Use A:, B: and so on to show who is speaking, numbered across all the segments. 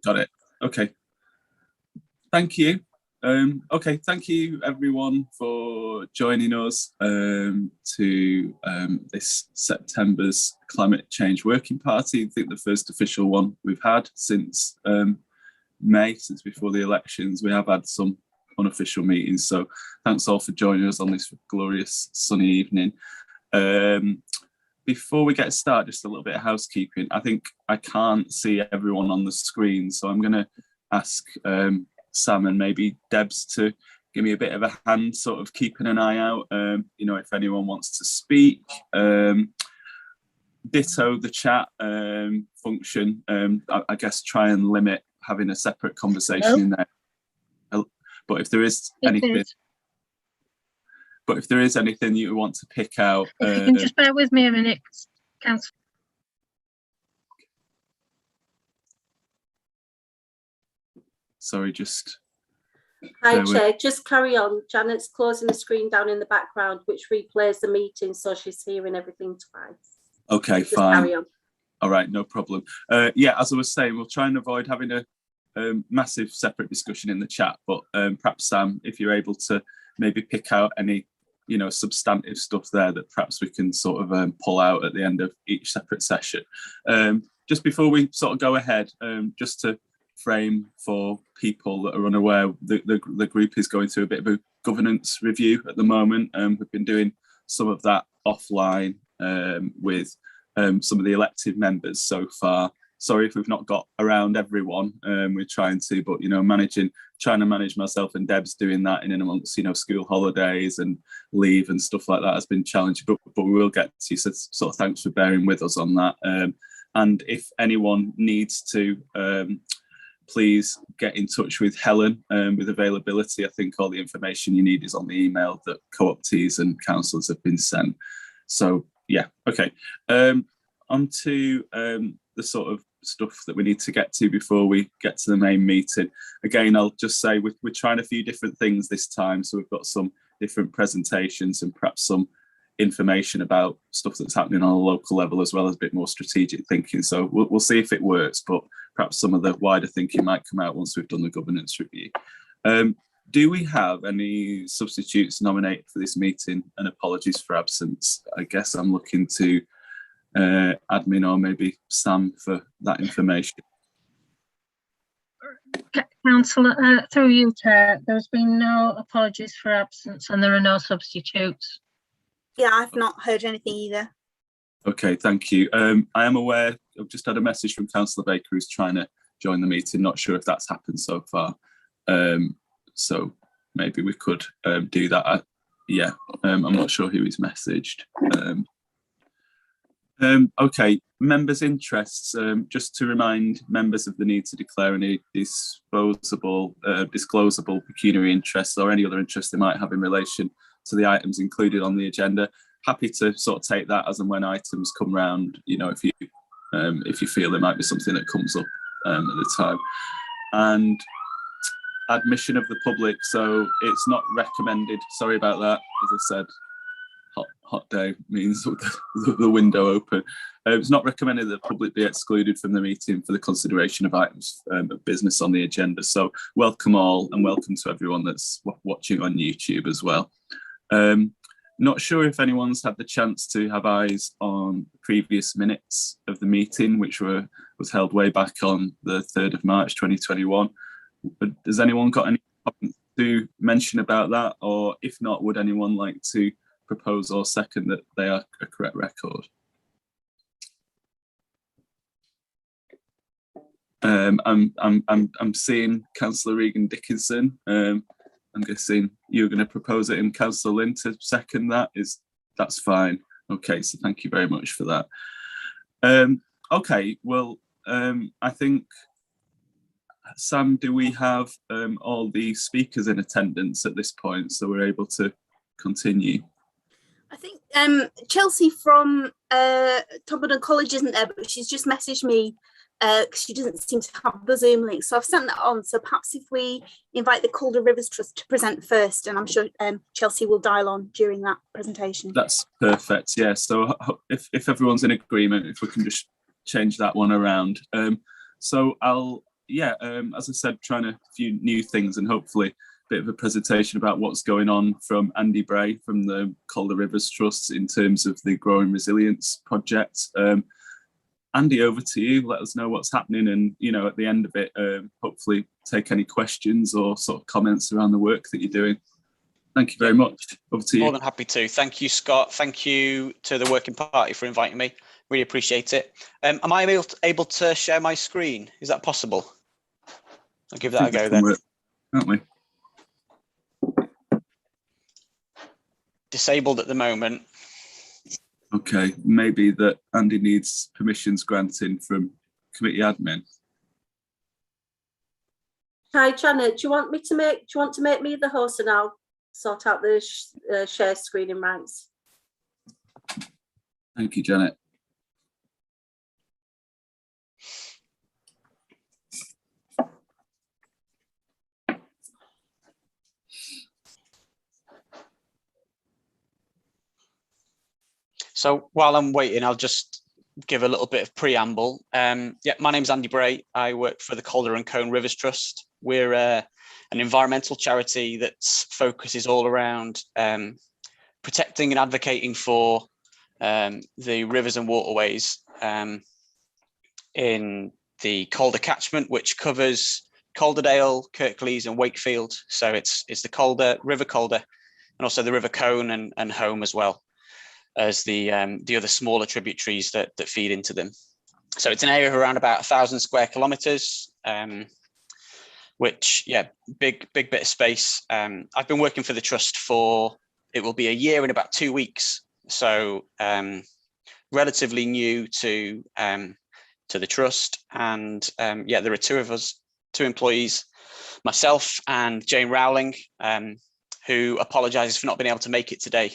A: Got it. Okay. Thank you. Okay, thank you everyone for joining us to this September's Climate Change Working Party. I think the first official one we've had since May, since before the elections. We have had some unofficial meetings, so thanks all for joining us on this glorious sunny evening. Before we get started, just a little bit of housekeeping. I think I can't see everyone on the screen, so I'm going to ask Sam and maybe Debs to give me a bit of a hand, sort of keeping an eye out, you know, if anyone wants to speak. Ditto the chat function. I guess try and limit having a separate conversation in there. But if there is anything, you want to pick out,
B: if you can just bear with me a minute, Councillor.
A: Sorry, just.
C: Hi, Chair. Just carry on. Janet's closing the screen down in the background, which replays the meeting, so she's hearing everything twice.
A: Okay,
C: just
A: fine.
C: Carry on.
A: All right, no problem. Yeah, as I was saying, we'll try and avoid having a massive separate discussion in the chat, but perhaps Sam, if you're able to maybe pick out any, you know, substantive stuff there that perhaps we can sort of pull out at the end of each separate session. Just before we sort of go ahead, just to frame for people that are unaware, the group is going through a bit of a governance review at the moment. We've been doing some of that offline with some of the elected members so far. Sorry if we've not got around everyone. We're trying to, but you know, trying to manage myself and Deb's doing that in and amongst, you know, school holidays and leave and stuff like that has been challenging. But we will get to you. So sort of thanks for bearing with us on that. And if anyone needs to, please get in touch with Helen with availability. I think all the information you need is on the email that co-optees and councillors have been sent. So yeah, okay. On to the sort of stuff that we need to get to before we get to the main meeting. Again, I'll just say we're trying a few different things this time. So we've got some different presentations and perhaps some information about stuff that's happening on a local level, as well as a bit more strategic thinking. So we'll see if it works, but perhaps some of the wider thinking might come out once we've done the governance review. Do we have any substitutes nominated for this meeting? And apologies for absence. I guess I'm looking to admin or maybe Sam for that information.
B: Councillor, through you, Chair, there's been no apologies for absence and there are no substitutes.
D: Yeah, I've not heard anything either.
A: Okay, thank you. I am aware, I've just had a message from Councillor Baker who's trying to join the meeting. Not sure if that's happened so far. So maybe we could do that. Yeah, I'm not sure who he's messaged. Okay, members' interests. Just to remind members of the need to declare any disclosable pecuniary interests or any other interest they might have in relation to the items included on the agenda. Happy to sort of take that as and when items come round, you know, if you feel there might be something that comes up at the time. And admission of the public, so it's not recommended, sorry about that, as I said, hot day means the window open. It's not recommended that the public be excluded from the meeting for the consideration of items of business on the agenda. So welcome all, and welcome to everyone that's watching on YouTube as well. Not sure if anyone's had the chance to have eyes on previous minutes of the meeting, which was held way back on the 3rd of March 2021. Has anyone got any comments to mention about that? Or if not, would anyone like to propose or second that they are a correct record? I'm seeing Councillor Regan Dickinson. I'm guessing you're going to propose it, and Councillor Lynn to second that. That's fine. Okay, so thank you very much for that. Okay, well, I think, Sam, do we have all the speakers in attendance at this point, so we're able to continue?
D: I think Chelsea from Tobin College isn't there, but she's just messaged me because she doesn't seem to have the Zoom link. So I've sent that on. So perhaps if we invite the Calder Rivers Trust to present first, and I'm sure Chelsea will dial on during that presentation. That's
A: perfect. Yeah. So if everyone's in agreement, if we can just change that one around. So I'll yeah, as I said, trying a few new things and hopefully a bit of a presentation about what's going on from Andy Bray from the Calder Rivers Trust in terms of the Growing Resilience project. Andy, over to you. Let us know what's happening, and at the end of it, hopefully take any questions or sort of comments around the work that you're doing. Thank you very much. Over to you.
E: More than happy to. Thank you, Scott. Thank you to the Working Party for inviting me. Really appreciate it. Am I able to share my screen? Is that possible? I'll give that a go then.
A: Work, aren't we?
E: Disabled at the moment.
A: Okay, maybe that Andy needs permissions granting from committee admin.
C: Hi, Janet. Do you want to make me the host, and I'll sort out the share screening rights?
A: Thank you, Janet.
E: So while I'm waiting, I'll just give a little bit of preamble. Yeah, my name's Andy Bray. I work for the Calder and Cone Rivers Trust. We're an environmental charity that focuses all around protecting and advocating for the rivers and waterways in the Calder catchment, which covers Calderdale, Kirklees and Wakefield. So it's the Calder, River Calder, and also the River Cone and Home as well as the other smaller tributaries that feed into them. So it's an area of around about 1,000 square kilometres, which, yeah, big bit of space. I've been working for the trust for, it will be a year in about 2 weeks. So relatively new to the trust. And yeah, there are two of us, 2 employees, myself and Jane Rowling, who apologises for not being able to make it today.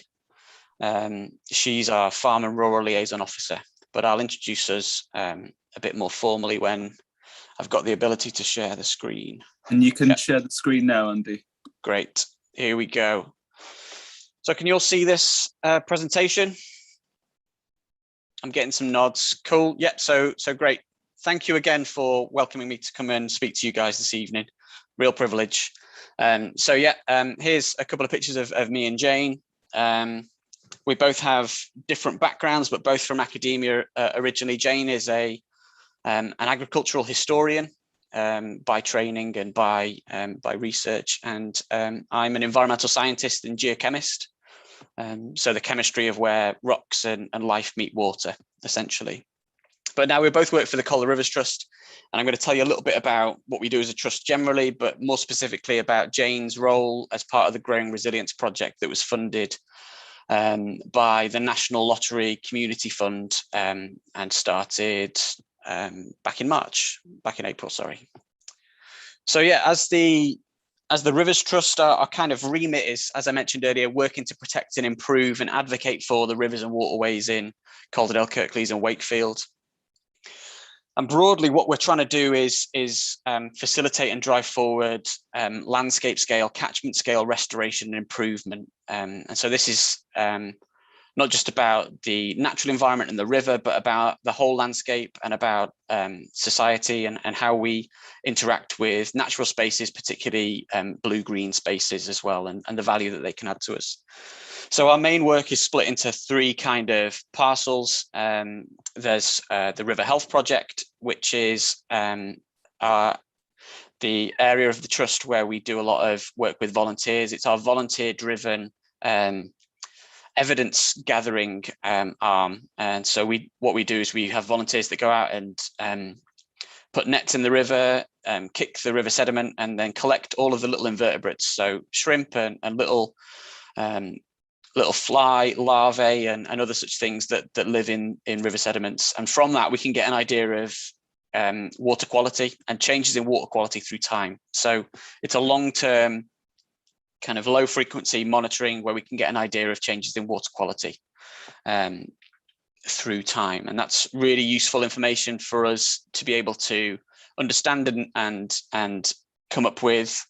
E: She's our Farm and Rural Liaison Officer, but I'll introduce us a bit more formally when I've got the ability to share the screen.
A: And you can share the screen now, Andy.
E: Great, here we go. So can you all see this presentation? I'm getting some nods. Cool. Yep. So great. Thank you again for welcoming me to come and speak to you guys this evening. Real privilege. So yeah, here's a couple of pictures of me and Jane. We both have different backgrounds, but both from academia originally. Jane is an agricultural historian by training and by research, and I'm an environmental scientist and geochemist. So the chemistry of where rocks and life meet water, essentially. But now we both work for the Calder Rivers Trust, and I'm going to tell you a little bit about what we do as a trust generally, but more specifically about Jane's role as part of the Growing Resilience project that was funded by the National Lottery Community Fund and started back in April, sorry. So yeah, as the Rivers Trust, our kind of remit is, as I mentioned earlier, working to protect and improve and advocate for the rivers and waterways in Calderdale, Kirklees and Wakefield. And broadly, what we're trying to do is facilitate and drive forward landscape scale, catchment scale restoration and improvement. And so this is not just about the natural environment and the river, but about the whole landscape and about society and how we interact with natural spaces, particularly blue-green spaces as well, and the value that they can add to us. So our main work is split into 3 kind of parcels. There's the River Health Project, which is the area of the trust where we do a lot of work with volunteers. It's our volunteer-driven evidence gathering arm. And so what we do is we have volunteers that go out and put nets in the river, kick the river sediment, and then collect all of the little invertebrates. So shrimp and little fly larvae and other such things that live in river sediments. And from that, we can get an idea of water quality and changes in water quality through time. So it's a long-term kind of low frequency monitoring where we can get an idea of changes in water quality through time. And that's really useful information for us to be able to understand and come up with,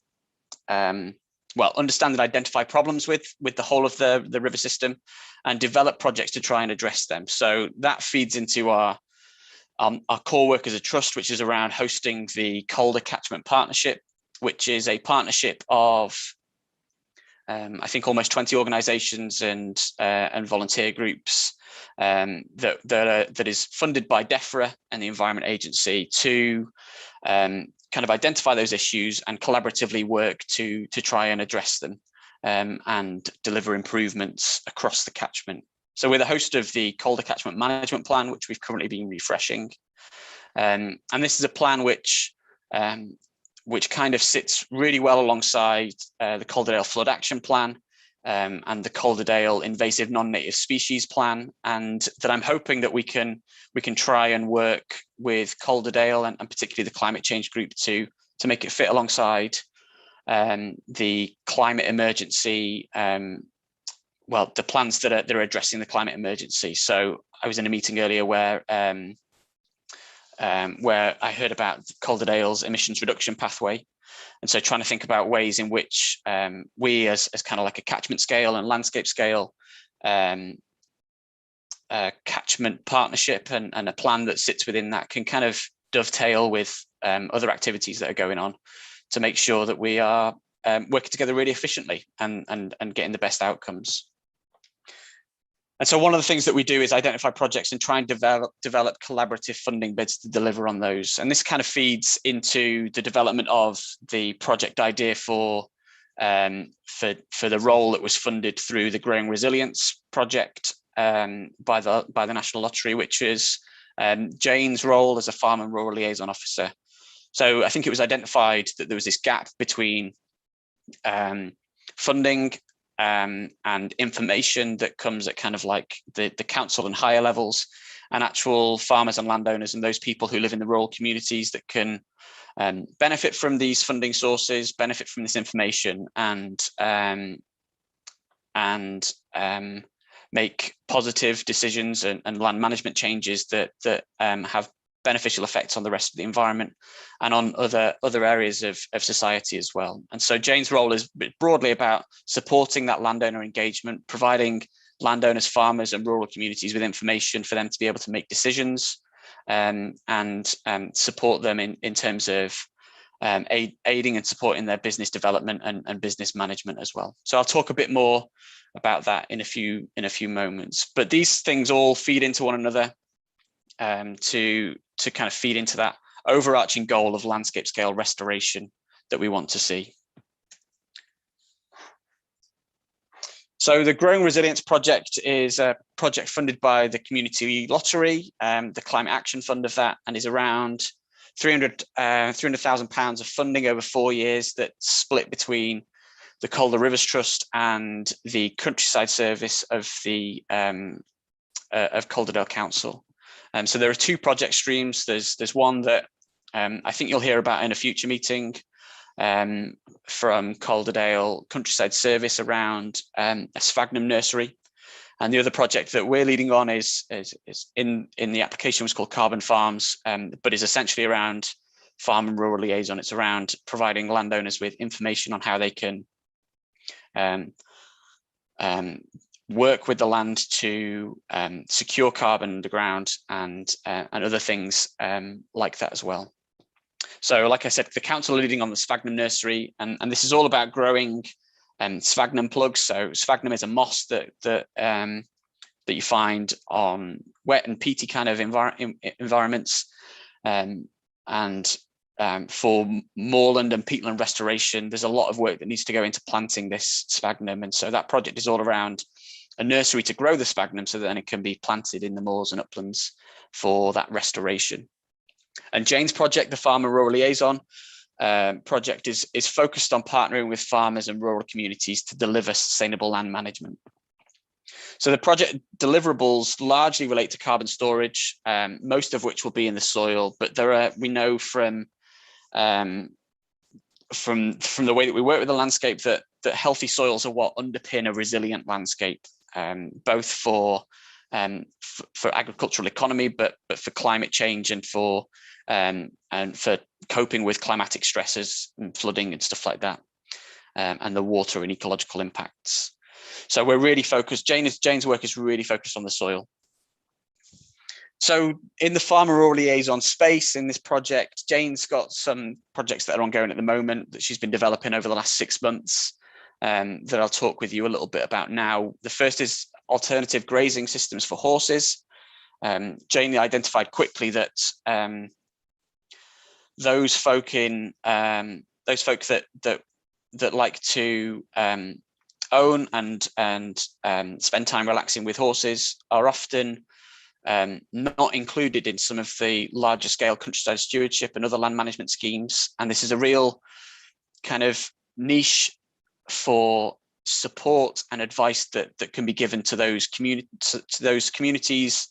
E: understand and identify problems with the whole of the river system and develop projects to try and address them. So that feeds into our our core work as a trust, which is around hosting the Calder Catchment Partnership, which is a partnership of I think almost 20 organisations and volunteer groups that is funded by DEFRA and the Environment Agency to kind of identify those issues and collaboratively work to try and address them and deliver improvements across the catchment. So we're the host of the Calder Catchment Management Plan, which we've currently been refreshing. And this is a plan which kind of sits really well alongside the Calderdale Flood Action Plan and the Calderdale Invasive Non-Native Species Plan, and that I'm hoping that we can try and work with Calderdale and particularly the climate change group to make it fit alongside the climate emergency, well, the plans that are addressing the climate emergency. So I was in a meeting earlier where I heard about Calderdale's emissions reduction pathway. And so trying to think about ways in which we as kind of like a catchment scale and landscape scale catchment partnership and a plan that sits within that can kind of dovetail with other activities that are going on to make sure that we are working together really efficiently and getting the best outcomes. And so one of the things that we do is identify projects and try and develop collaborative funding bids to deliver on those. And this kind of feeds into the development of the project idea for the role that was funded through the Growing Resilience project by the National Lottery, which is Jane's role as a farm and rural liaison officer. So I think it was identified that there was this gap between funding and information that comes at kind of like the council and higher levels, and actual farmers and landowners and those people who live in the rural communities that can benefit from these funding sources, benefit from this information, and make positive decisions and land management changes that have beneficial effects on the rest of the environment and on other areas of society as well. And so Jane's role is broadly about supporting that landowner engagement, providing landowners, farmers and rural communities with information for them to be able to make decisions and support them in terms of aiding and supporting their business development and business management as well. So I'll talk a bit more about that in a few moments, but these things all feed into one another to kind of feed into that overarching goal of landscape scale restoration that we want to see. So the Growing Resilience project is a project funded by the Community Lottery, the Climate Action Fund of that, and is around £300,000 of funding over 4 years that's split between the Calder Rivers Trust and the Countryside Service of the of Calderdale Council. So there are two project streams. There's one that I think you'll hear about in a future meeting from Calderdale Countryside Service around a sphagnum nursery. And the other project that we're leading on is in the application was called Carbon Farms, but is essentially around farm and rural liaison. It's around providing landowners with information on how they can work with the land to secure carbon underground and other things like that as well. So like I said, the council are leading on the sphagnum nursery, and this is all about growing sphagnum plugs. So sphagnum is a moss that you find on wet and peaty kind of environments, for moorland and peatland restoration, there's a lot of work that needs to go into planting this sphagnum, and so that project is all around a nursery to grow the sphagnum so that then it can be planted in the moors and uplands for that restoration. And Jane's project, the Farm and Rural Liaison project, is focused on partnering with farmers and rural communities to deliver sustainable land management. So the project deliverables largely relate to carbon storage, most of which will be in the soil, but we know from the way that we work with the landscape that healthy soils are what underpin a resilient landscape, both for agricultural economy, but for climate change and for coping with climatic stresses and flooding and stuff like that, and the water and ecological impacts. So we're really focused. Jane's work is really focused on the soil. So in the farmer rural liaison space in this project, Jane's got some projects that are ongoing at the moment that she's been developing over the last 6 months that I'll talk with you a little bit about now. The first is alternative grazing systems for horses. Jane identified quickly that those folk that like to own and spend time relaxing with horses are often not included in some of the larger scale countryside stewardship and other land management schemes. And this is a real kind of niche for support and advice that can be given to those communities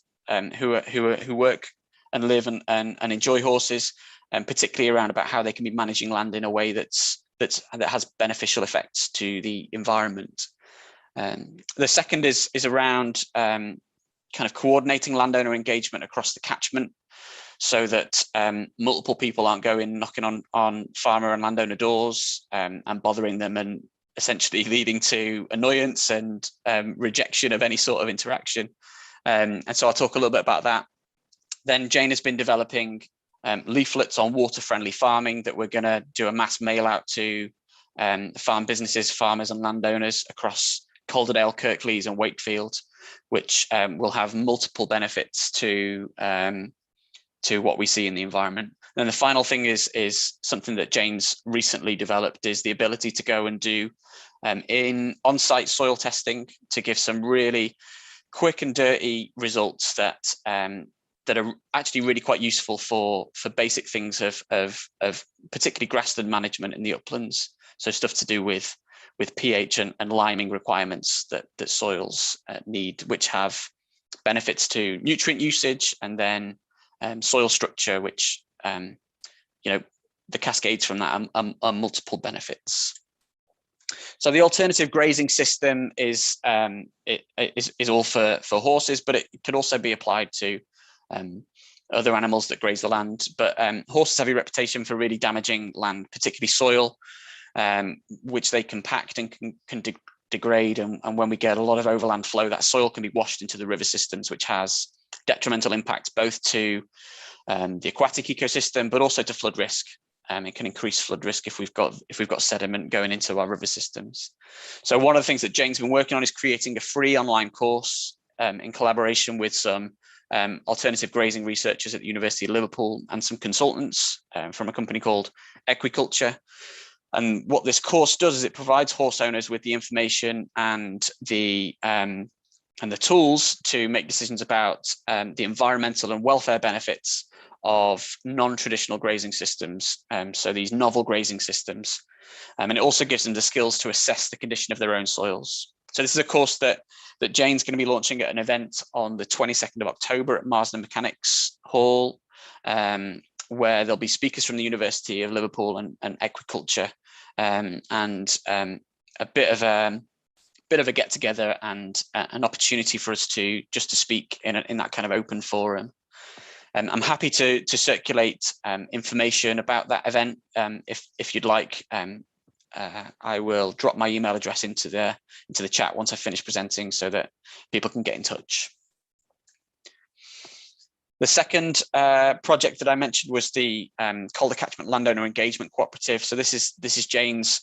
E: who work and live and enjoy horses, and particularly around about how they can be managing land in a way that has beneficial effects to the environment. The second is around kind of coordinating landowner engagement across the catchment, so that multiple people aren't going knocking on farmer and landowner doors and bothering them, and essentially leading to annoyance and rejection of any sort of interaction. And so I'll talk a little bit about that. Then Jane has been developing leaflets on water-friendly farming that we're going to do a mass mail out to farm businesses, farmers and landowners across Calderdale, Kirklees and Wakefield, which will have multiple benefits to what we see in the environment. And the final thing is something that Jane's recently developed, is the ability to go and do on-site soil testing to give some really quick and dirty results that are actually really quite useful for basic things of particularly grassland management in the uplands. So stuff to do with pH and liming requirements that soils need, which have benefits to nutrient usage and then soil structure, which the cascades from that are multiple benefits. So the alternative grazing system is all for horses, but it can also be applied to other animals that graze the land. But horses have a reputation for really damaging land, particularly soil, which they compact and can degrade. And when we get a lot of overland flow, that soil can be washed into the river systems, which has detrimental impacts both to the aquatic ecosystem, but also to flood risk. It can increase flood risk if we've got sediment going into our river systems. So one of the things that Jane's been working on is creating a free online course in collaboration with some alternative grazing researchers at the University of Liverpool and some consultants from a company called Equiculture. And what this course does is it provides horse owners with the information and the tools to make decisions about the environmental and welfare benefits of non-traditional grazing systems, so these novel grazing systems, and it also gives them the skills to assess the condition of their own soils. So this is a course that Jane's going to be launching at an event on the 22nd of October at Marsden Mechanics Hall, where there'll be speakers from the University of Liverpool and Equiculture, and a bit of a get together and an opportunity for us to speak in that kind of open forum. I'm happy to circulate information about that event if you'd like. I will drop my email address into the chat once I finish presenting, so that people can get in touch. The second project that I mentioned was the Calder Catchment Landowner Engagement Cooperative. So this is Jane's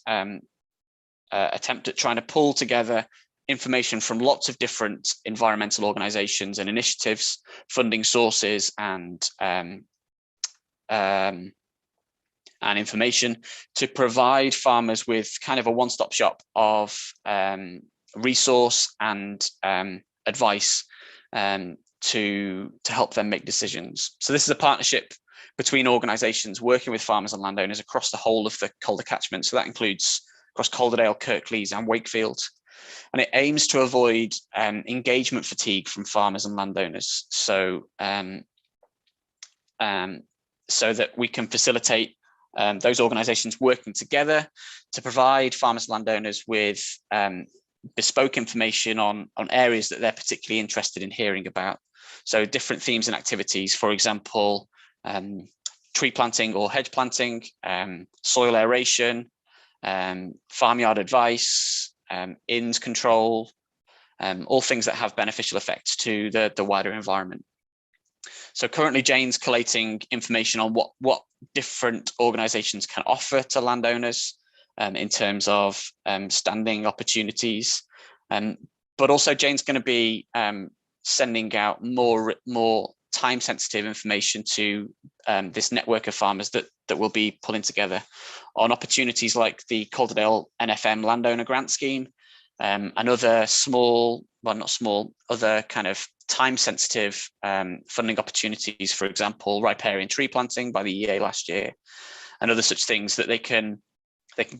E: attempt at trying to pull together information from lots of different environmental organizations and initiatives, funding sources and information to provide farmers with kind of a one-stop shop of resource and advice to help them make decisions. So this is a partnership between organizations working with farmers and landowners across the whole of the Calder catchment. So that includes across Calderdale, Kirklees and Wakefield. And it aims to avoid engagement fatigue from farmers and landowners. So so that we can facilitate those organizations working together to provide farmers and landowners with bespoke information on areas that they're particularly interested in hearing about. So different themes and activities, for example, tree planting or hedge planting, soil aeration, farmyard advice, inns control, all things that have beneficial effects to the wider environment. So currently Jane's collating information on what different organisations can offer to landowners in terms of standing opportunities. But also Jane's going to be sending out more time sensitive information to this network of farmers that will be pulling together on opportunities like the Calderdale NFM landowner grant scheme, and other other kind of time sensitive funding opportunities, for example, riparian tree planting by the EA last year, and other such things that they can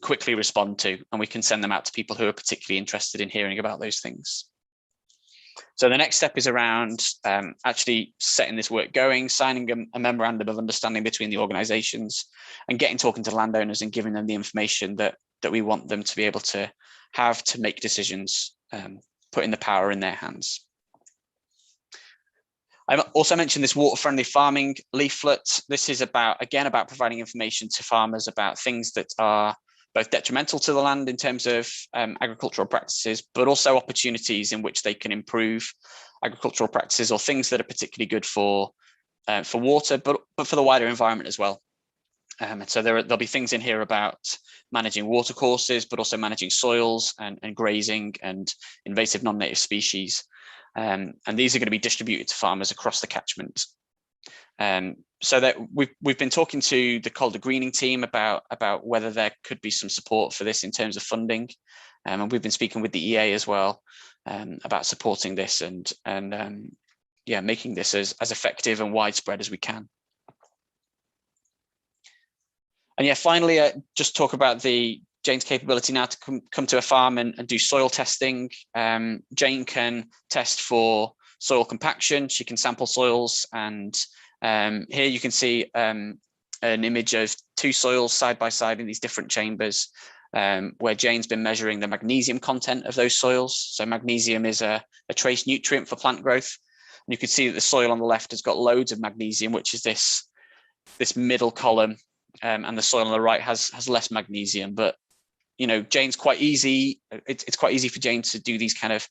E: quickly respond to, and we can send them out to people who are particularly interested in hearing about those things. So the next step is around actually setting this work going, signing a memorandum of understanding between the organisations, and talking to landowners and giving them the information that we want them to be able to have to make decisions, putting the power in their hands. I also mentioned this water-friendly farming leaflet. This is about providing information to farmers about things that are both detrimental to the land in terms of agricultural practices, but also opportunities in which they can improve agricultural practices, or things that are particularly good for water, but for the wider environment as well. And so there'll be things in here about managing water courses, but also managing soils and grazing and invasive non-native species. And these are going to be distributed to farmers across the catchment. So that we've been talking to the Calder Greening team about whether there could be some support for this in terms of funding, and we've been speaking with the EA as well about supporting this and making this as effective and widespread as we can. And finally, just talk about Jane's capability now to come to a farm and do soil testing. Jane can test for soil compaction. She can sample soils, and here you can see an image of two soils side by side in these different chambers, where Jane's been measuring the magnesium content of those soils. So magnesium is a trace nutrient for plant growth. And you can see that the soil on the left has got loads of magnesium, which is this middle column, and the soil on the right has less magnesium. But Jane's quite easy. It's quite easy for Jane to do these kind of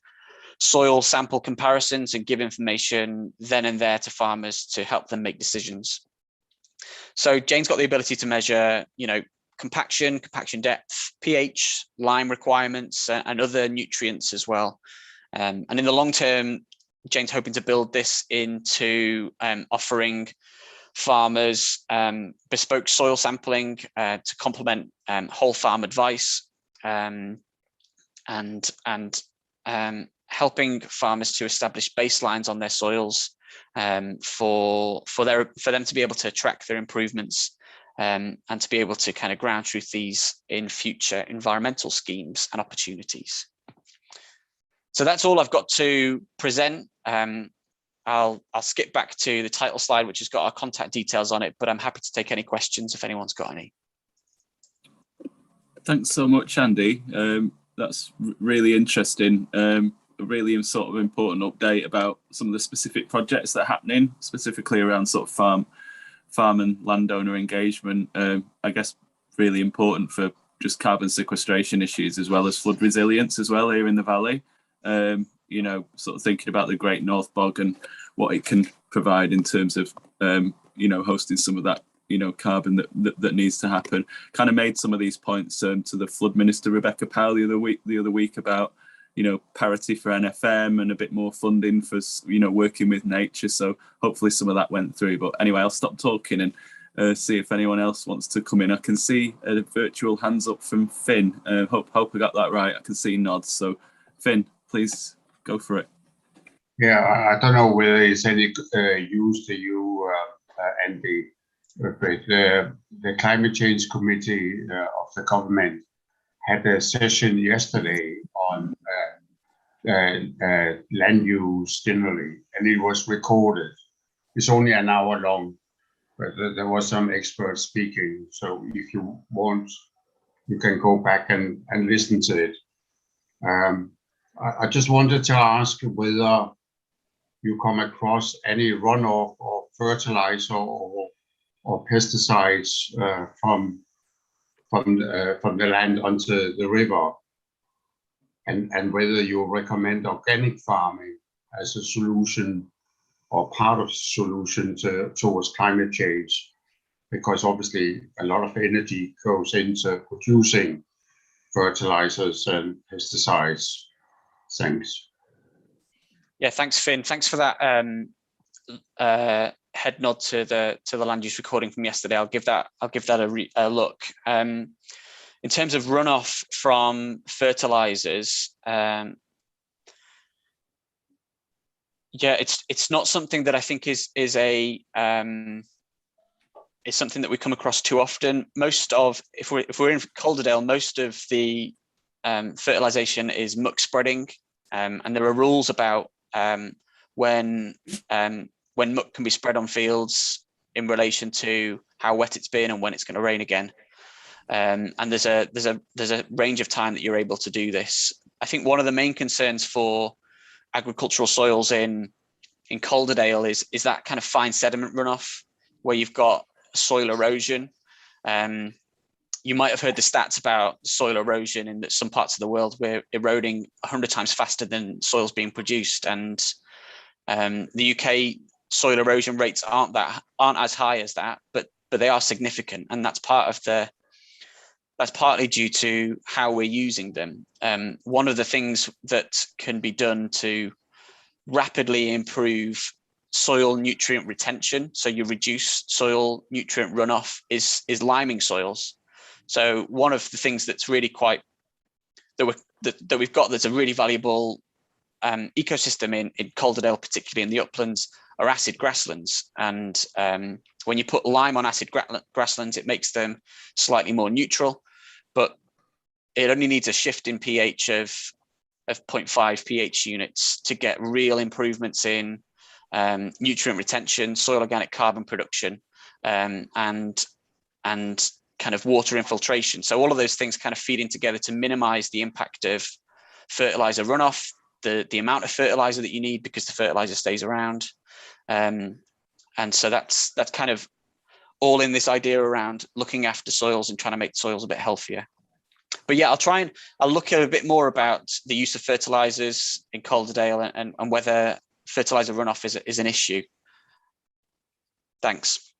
E: soil sample comparisons and give information then and there to farmers to help them make decisions. So Jane's got the ability to measure, compaction depth, pH, lime requirements, and other nutrients as well. And in the long term, Jane's hoping to build this into offering farmers bespoke soil sampling to complement whole farm advice, and helping farmers to establish baselines on their soils for them to be able to track their improvements, and to be able to kind of ground truth these in future environmental schemes and opportunities. So that's all I've got to present. I'll skip back to the title slide, which has got our contact details on it, but I'm happy to take any questions if anyone's got any.
A: Thanks so much, Andy. That's really interesting. A really sort of important update about some of the specific projects that are happening, specifically around sort of farm and landowner engagement. I guess really important for just carbon sequestration issues, as well as flood resilience as well here in the valley. Sort of thinking about the Great North Bog and what it can provide in terms of, hosting some of that, carbon that needs to happen. Kind of made some of these points to the Flood Minister, Rebecca Powell, the other week about, parity for NFM and a bit more funding for, working with nature. So hopefully some of that went through. But anyway, I'll stop talking and see if anyone else wants to come in. I can see a virtual hands up from Finn. Hope I got that right. I can see nods. So Finn, please go for it.
F: Yeah, I don't know whether it's any use to you, Andy, but the Climate Change Committee of the government had a session yesterday on land use generally, and it was recorded. It's only an hour long, but there was some experts speaking. So if you want, you can go back and listen to it. I just wanted to ask whether you come across any runoff of fertilizer or pesticides from the land onto the river, and whether you recommend organic farming as a solution or part of the solution towards climate change, because obviously a lot of energy goes into producing fertilizers and pesticides. Thanks.
E: Yeah, thanks, Finn. Thanks for that head nod to the land use recording from yesterday. I'll give that a look. In terms of runoff from fertilizers, yeah, it's not something that I think is something that we come across too often. Most of, if we're in Calderdale, most of the fertilization is muck spreading, and there are rules about when muck can be spread on fields in relation to how wet it's been and when it's going to rain again. And there's a range of time that you're able to do this. I think one of the main concerns for agricultural soils in Calderdale is that kind of fine sediment runoff where you've got soil erosion. You might have heard the stats about soil erosion in some parts of the world. We're eroding 100 times faster than soil's being produced, and the UK soil erosion rates aren't as high as that, but they are significant, and that's partly due to how we're using them. One of the things that can be done to rapidly improve soil nutrient retention, so you reduce soil nutrient runoff, is liming soils. So one of the things that's really that we've got that's a really valuable ecosystem in Calderdale, particularly in the uplands, are acid grasslands. And when you put lime on acid grasslands, it makes them slightly more neutral, but it only needs a shift in pH of 0.5 pH units to get real improvements in nutrient retention, soil organic carbon production, and kind of water infiltration. So all of those things kind of feeding together to minimize the impact of fertilizer runoff, the amount of fertilizer that you need because the fertilizer stays around. And so that's kind of all in this idea around looking after soils and trying to make soils a bit healthier. But yeah, I'll look at a bit more about the use of fertilizers in Calderdale and whether fertilizer runoff is an issue. Thanks.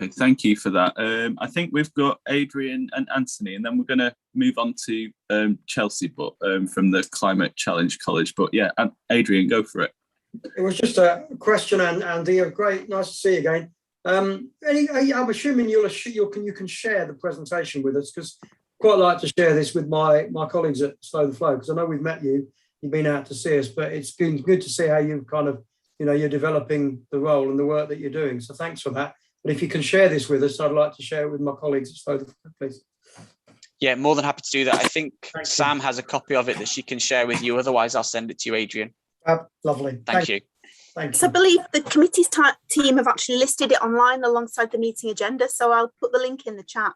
A: Okay, thank you for that. I think we've got Adrian and Anthony, and then we're going to move on to Chelsea, but from the Climate Challenge College. But yeah, Adrian, go for it.
G: It was just a question, Andy. Great, nice to see you again. I'm assuming you can share the presentation with us, because I'd quite like to share this with my colleagues at Slow the Flow, because I know we've met you. You've been out to see us, but it's been good to see how you've kind of, you're developing the role and the work that you're doing. So thanks for that. But if you can share this with us, I'd like to share it with my colleagues at Slow the Flow, please.
E: Yeah, more than happy to do that. I think Sam has a copy of it that she can share with you. Otherwise, I'll send it to you, Adrian.
G: Lovely.
E: Thank you.
G: Thank you.
D: So I believe the committee's team have actually listed it online alongside the meeting agenda. So I'll put the link in the chat.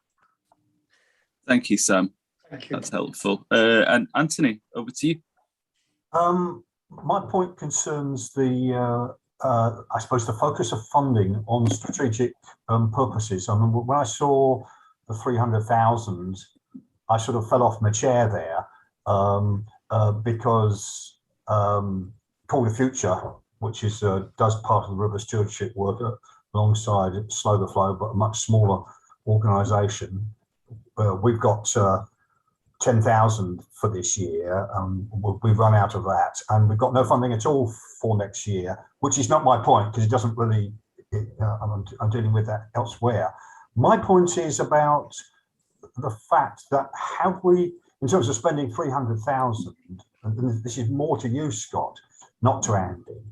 A: Thank you, Sam.
G: Thank you.
A: That's helpful. And Anthony, over to you.
H: My point concerns I suppose the focus of funding on strategic purposes. I mean, when I saw the 300,000, I sort of fell off my chair there because Call the Future, which does part of the river stewardship work alongside Slow the Flow, but a much smaller organisation. We've got 10,000 for this year. We've run out of that, and we've got no funding at all for next year, which is not my point, because it doesn't really, I'm dealing with that elsewhere. My point is about the fact that have we, in terms of spending 300,000, and this is more to you, Scott, not to Andy,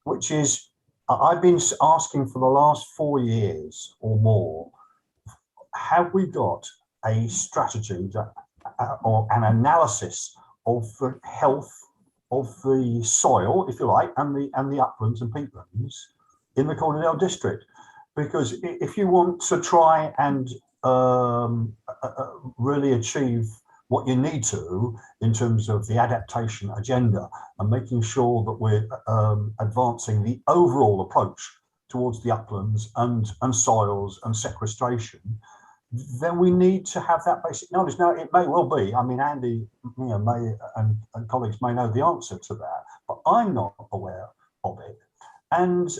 H: which is, I've been asking for the last 4 years or more, have we got a strategy that, or an analysis of the health of the soil, if you like, and the uplands and peatlands in the Calderdale district? Because if you want to try and really achieve what you need to in terms of the adaptation agenda and making sure that we're advancing the overall approach towards the uplands and soils and sequestration, then we need to have that basic knowledge. Now, it may well be, I mean, Andy, may and colleagues may know the answer to that, but I'm not aware of it. And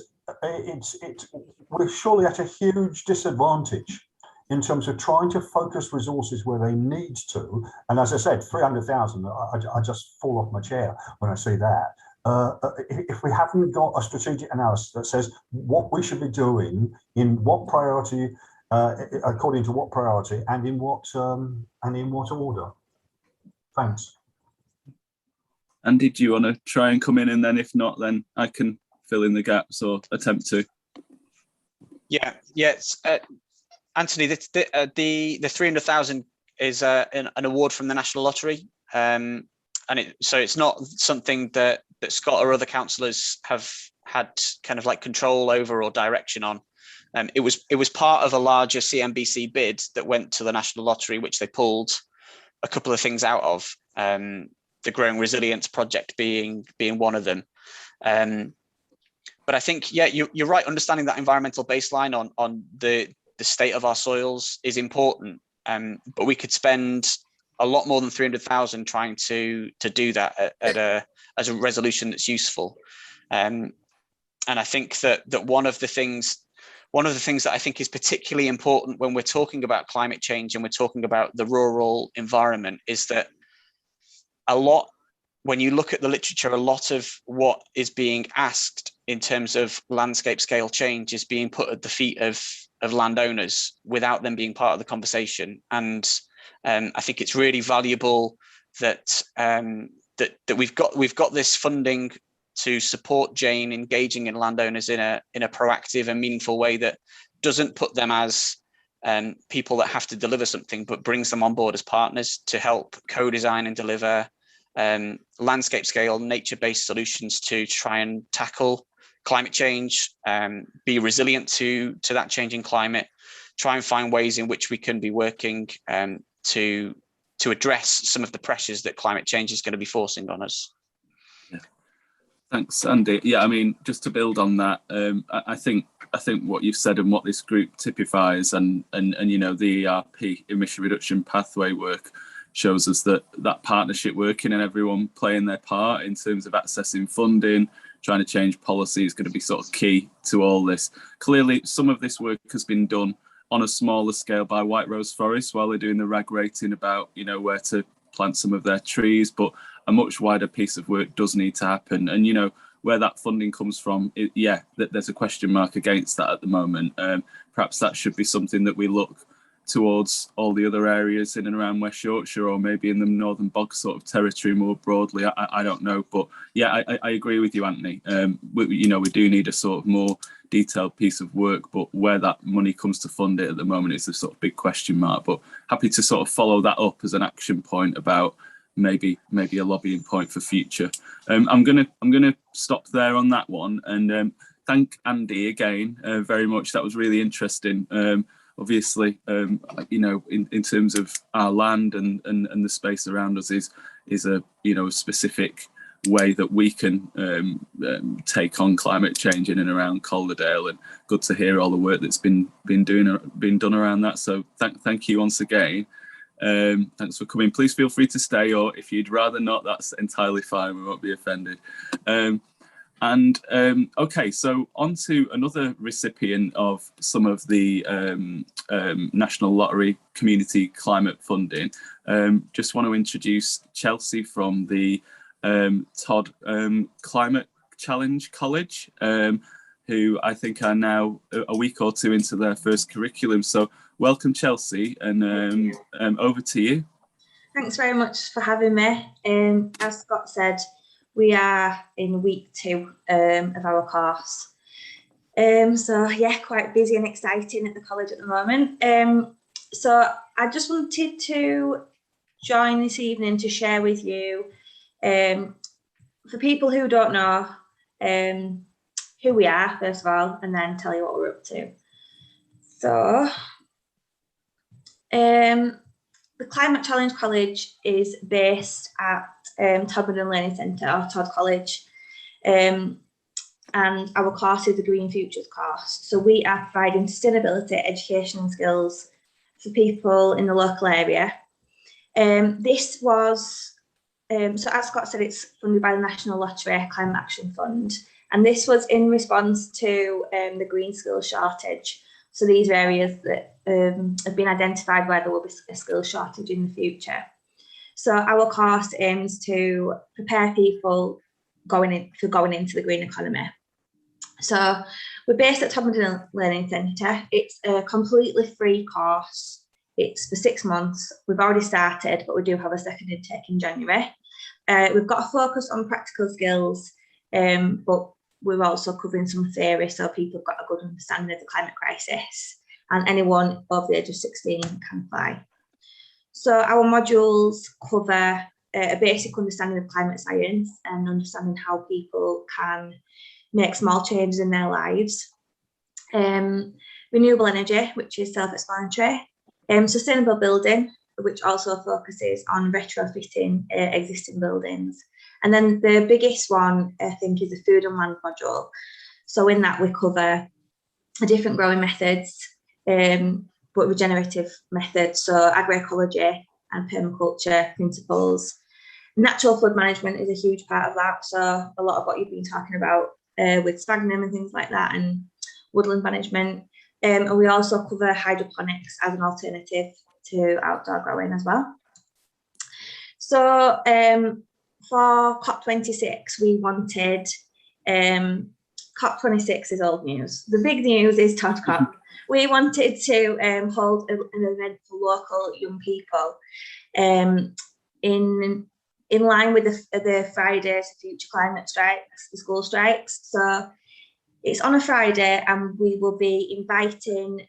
H: we're surely at a huge disadvantage in terms of trying to focus resources where they need to. And as I said, 300,000, I just fall off my chair when I see that. If we haven't got a strategic analysis that says what we should be doing in what priority, according to what priority, and in what order. Thanks.
A: Andy, do you want to try and come in, and then if not, then I can fill in the gaps or attempt to.
E: Yeah, yes, Anthony, the 300,000 is an award from the National Lottery, and so it's not something that Scott or other councillors have had kind of like control over or direction on. It was part of a larger CNBC bid that went to the National Lottery, which they pulled a couple of things out of. The Growing Resilience project being one of them. But I think, yeah, you're right. Understanding that environmental baseline on the state of our soils is important. But we could spend a lot more than 300,000 trying to do that as a resolution that's useful. And I think that one of the things that I think is particularly important when we're talking about climate change and we're talking about the rural environment is that when you look at the literature, a lot of what is being asked in terms of landscape scale change is being put at the feet of landowners without them being part of the conversation. And I think it's really valuable that we've got this funding to support Jane engaging in landowners in a proactive and meaningful way that doesn't put them as people that have to deliver something, but brings them on board as partners to help co-design and deliver landscape scale, nature-based solutions to try and tackle climate change, be resilient to that changing climate, try and find ways in which we can be working to address some of the pressures that climate change is going to be forcing on us.
A: Yeah. Thanks, Andy. Yeah, I mean, just to build on that, I think what you've said and what this group typifies and you know, the ERP emission reduction pathway work shows us that partnership working and everyone playing their part in terms of accessing funding, trying to change policy is going to be sort of key to all this. Clearly, some of this work has been done on a smaller scale by White Rose Forest while they're doing the rag rating about, you know, where to plant some of their trees, but a much wider piece of work does need to happen. And, you know, where that funding comes from, there's a question mark against that at the moment. Perhaps that should be something that we look towards all the other areas in and around West Yorkshire, or maybe in the Northern Bog sort of territory more broadly. I don't know, but yeah, I agree with you, Anthony. We do need a sort of more detailed piece of work, but where that money comes to fund it at the moment is a sort of big question mark. But happy to sort of follow that up as an action point about maybe a lobbying point for future. I'm gonna stop there on that one, and thank Andy again very much. That was really interesting. Obviously, you know, in terms of our land and the space around us is a, you know, specific way that we can take on climate change in and around Calderdale, and good to hear all the work that's been done around that. So thank you once again. Thanks for coming. Please feel free to stay, or if you'd rather not, that's entirely fine. We won't be offended. Okay, so on to another recipient of some of the National Lottery Community Climate Funding. Just want to introduce Chelsea from the Todd Climate Challenge College, who I think are now a week or two into their first curriculum. So welcome, Chelsea, and over to you.
I: Thanks very much for having me. As Scott said, we are in week 2 of our course. So yeah, quite busy and exciting at the college at the moment. So I just wanted to join this evening to share with you, for people who don't know, who we are, first of all, and then tell you what we're up to. So the Climate Challenge College is based at Todmorden Learning Centre, or Todd College, and our course is the Green Futures course. So we are providing sustainability education and skills for people in the local area. This was, so as Scott said, it's funded by the National Lottery Climate Action Fund. And this was in response to the green skills shortage. So these are areas that have been identified where there will be a skills shortage in the future. So our course aims to prepare people going into the green economy. So we're based at Todmorden Learning Centre. It's a completely free course. It's for 6 months. We've already started, but we do have a second intake in January. We've got a focus on practical skills, but we're also covering some theory, so people have got a good understanding of the climate crisis, and anyone over the age of 16 can apply. So our modules cover a basic understanding of climate science and understanding how people can make small changes in their lives. Renewable energy, which is self-explanatory. Sustainable building, which also focuses on retrofitting existing buildings. And then the biggest one, I think, is the food and land module. So in that we cover different growing methods, but regenerative methods, so agroecology and permaculture principles. Natural flood management is a huge part of that. So a lot of what you've been talking about with sphagnum and things like that, and woodland management. And we also cover hydroponics as an alternative to outdoor growing as well. So for COP26, we wanted, COP26 is old news. The big news is Todd COP. We wanted to hold an event for local young people in line with the Fridays for Future Climate strikes, the school strikes. So it's on a Friday, and we will be inviting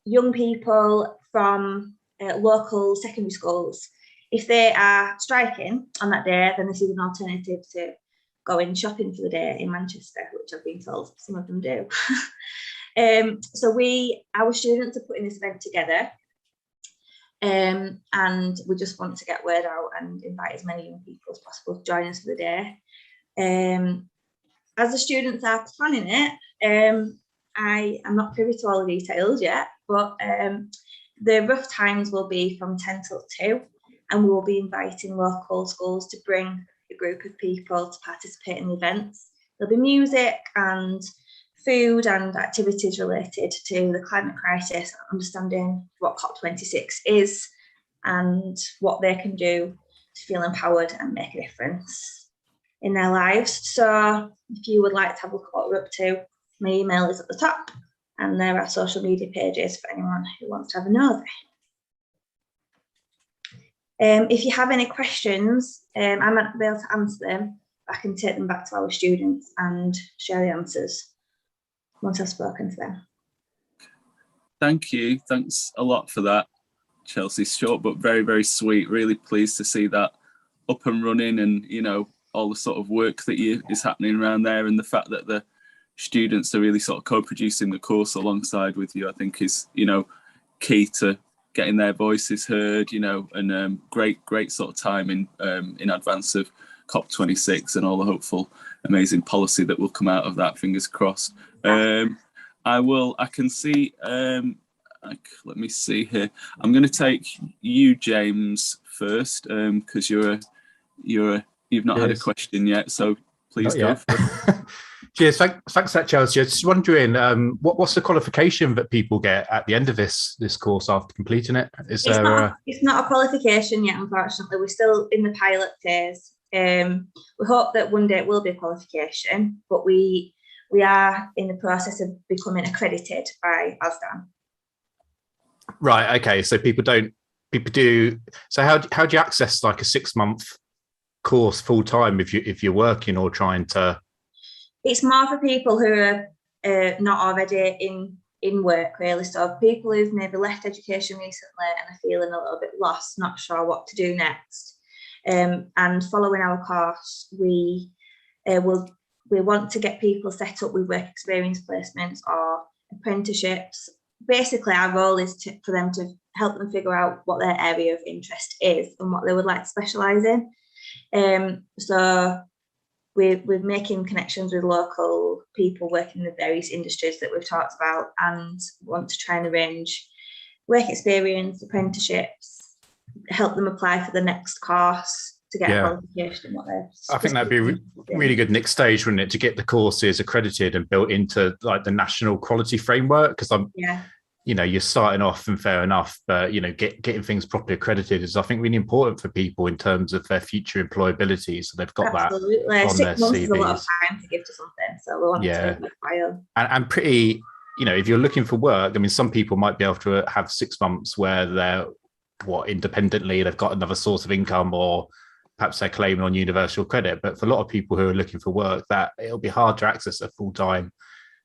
I: young people from local secondary schools. If they are striking on that day, then this is an alternative to going shopping for the day in Manchester, which I've been told some of them do. So our students are putting this event together, and we just want to get word out and invite as many young people as possible to join us for the day. As the students are planning it, I am not privy to all the details yet, but the rough times will be from 10 till 2, and we will be inviting local schools to bring a group of people to participate in the events. There'll be music and food and activities related to the climate crisis, understanding what COP26 is and what they can do to feel empowered and make a difference in their lives. So if you would like to have a look at what we're up to, my email is at the top, and there are social media pages for anyone who wants to have a nosy. If you have any questions, I might not be able to answer them. I can take them back to our students and share the answers once I've spoken to them.
A: Thank you. Thanks a lot for that, Chelsea. Short but very, very sweet. Really pleased to see that up and running, and all the sort of work that is happening around there, and the fact that the students are really sort of co-producing the course alongside with you, I think is key to getting their voices heard, and great sort of time in advance of COP26 and all the hopeful amazing policy that will come out of that, fingers crossed. I can see, let me see here. I'm going to take you, James, first, because you've not had a question yet, so please go for it.
J: Cheers, thanks for that, Chelsea. I was just wondering, what's the qualification that people get at the end of this course after completing it? It's
I: not a qualification yet, unfortunately. We're still in the pilot phase. We hope that one day it will be a qualification, but we are in the process of becoming accredited by ASDAN.
J: Right. Okay. So people do. So how do you access like a 6-month course full time if you're working or trying to?
I: It's more for people who are not already in work, really. So people who've maybe left education recently and are feeling a little bit lost, not sure what to do next. And following our course, we want to get people set up with work experience placements or apprenticeships. Basically, our role is for them to help them figure out what their area of interest is and what they would like to specialise in. So we're making connections with local people working in the various industries that we've talked about, and want to try and arrange work experience, apprenticeships, help them apply for the next course to get a qualification in what they're.
J: I think that'd be really good next stage, wouldn't it, to get the courses accredited and built into like the national quality framework? Because you know, you're starting off and fair enough, but you know, getting things properly accredited is, I think, really important for people in terms of their future employability. So they've got that on
I: 6
J: their
I: months
J: CVs.
I: is a lot of time to give to something, so we want to worthwhile.
J: And pretty, you know, if you're looking for work, I mean, some people might be able to have 6 months where they're independently, they've got another source of income, or perhaps they're claiming on universal credit. But for a lot of people who are looking for work, that it'll be hard to access a full-time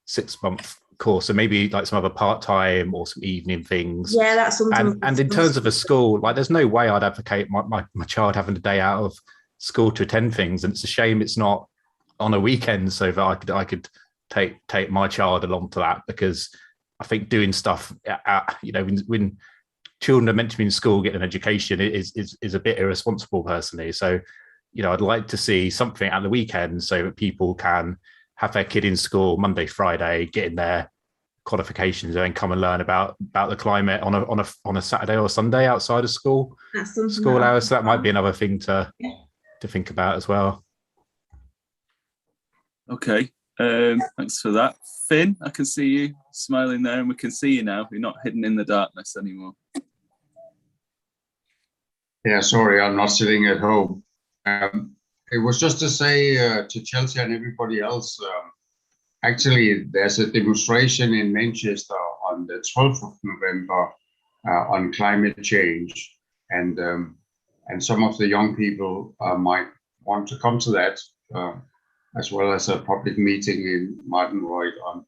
J: 6-month course. So maybe like some other part-time or some evening things.
I: Yeah, that's something.
J: And in terms of a school, like there's no way I'd advocate my child having a day out of school to attend things. And it's a shame it's not on a weekend so that I could take my child along to that, because I think doing stuff you know, when children are meant to be in school getting an education is a bit irresponsible personally. So, you know, I'd like to see something at the weekend so that people can have their kid in school Monday, Friday, getting their qualifications, and then come and learn about the climate on a Saturday or Sunday outside of school hours. So that might be another thing to think about as well.
A: Okay, thanks for that. Finn, I can see you smiling there, and we can see you now. You're not hidden in the darkness anymore.
F: Yeah, sorry, I'm not sitting at home. It was just to say to Chelsea and everybody else, actually, there's a demonstration in Manchester on the 12th of November on climate change, and some of the young people might want to come to that, as well as a public meeting in Martin Royd on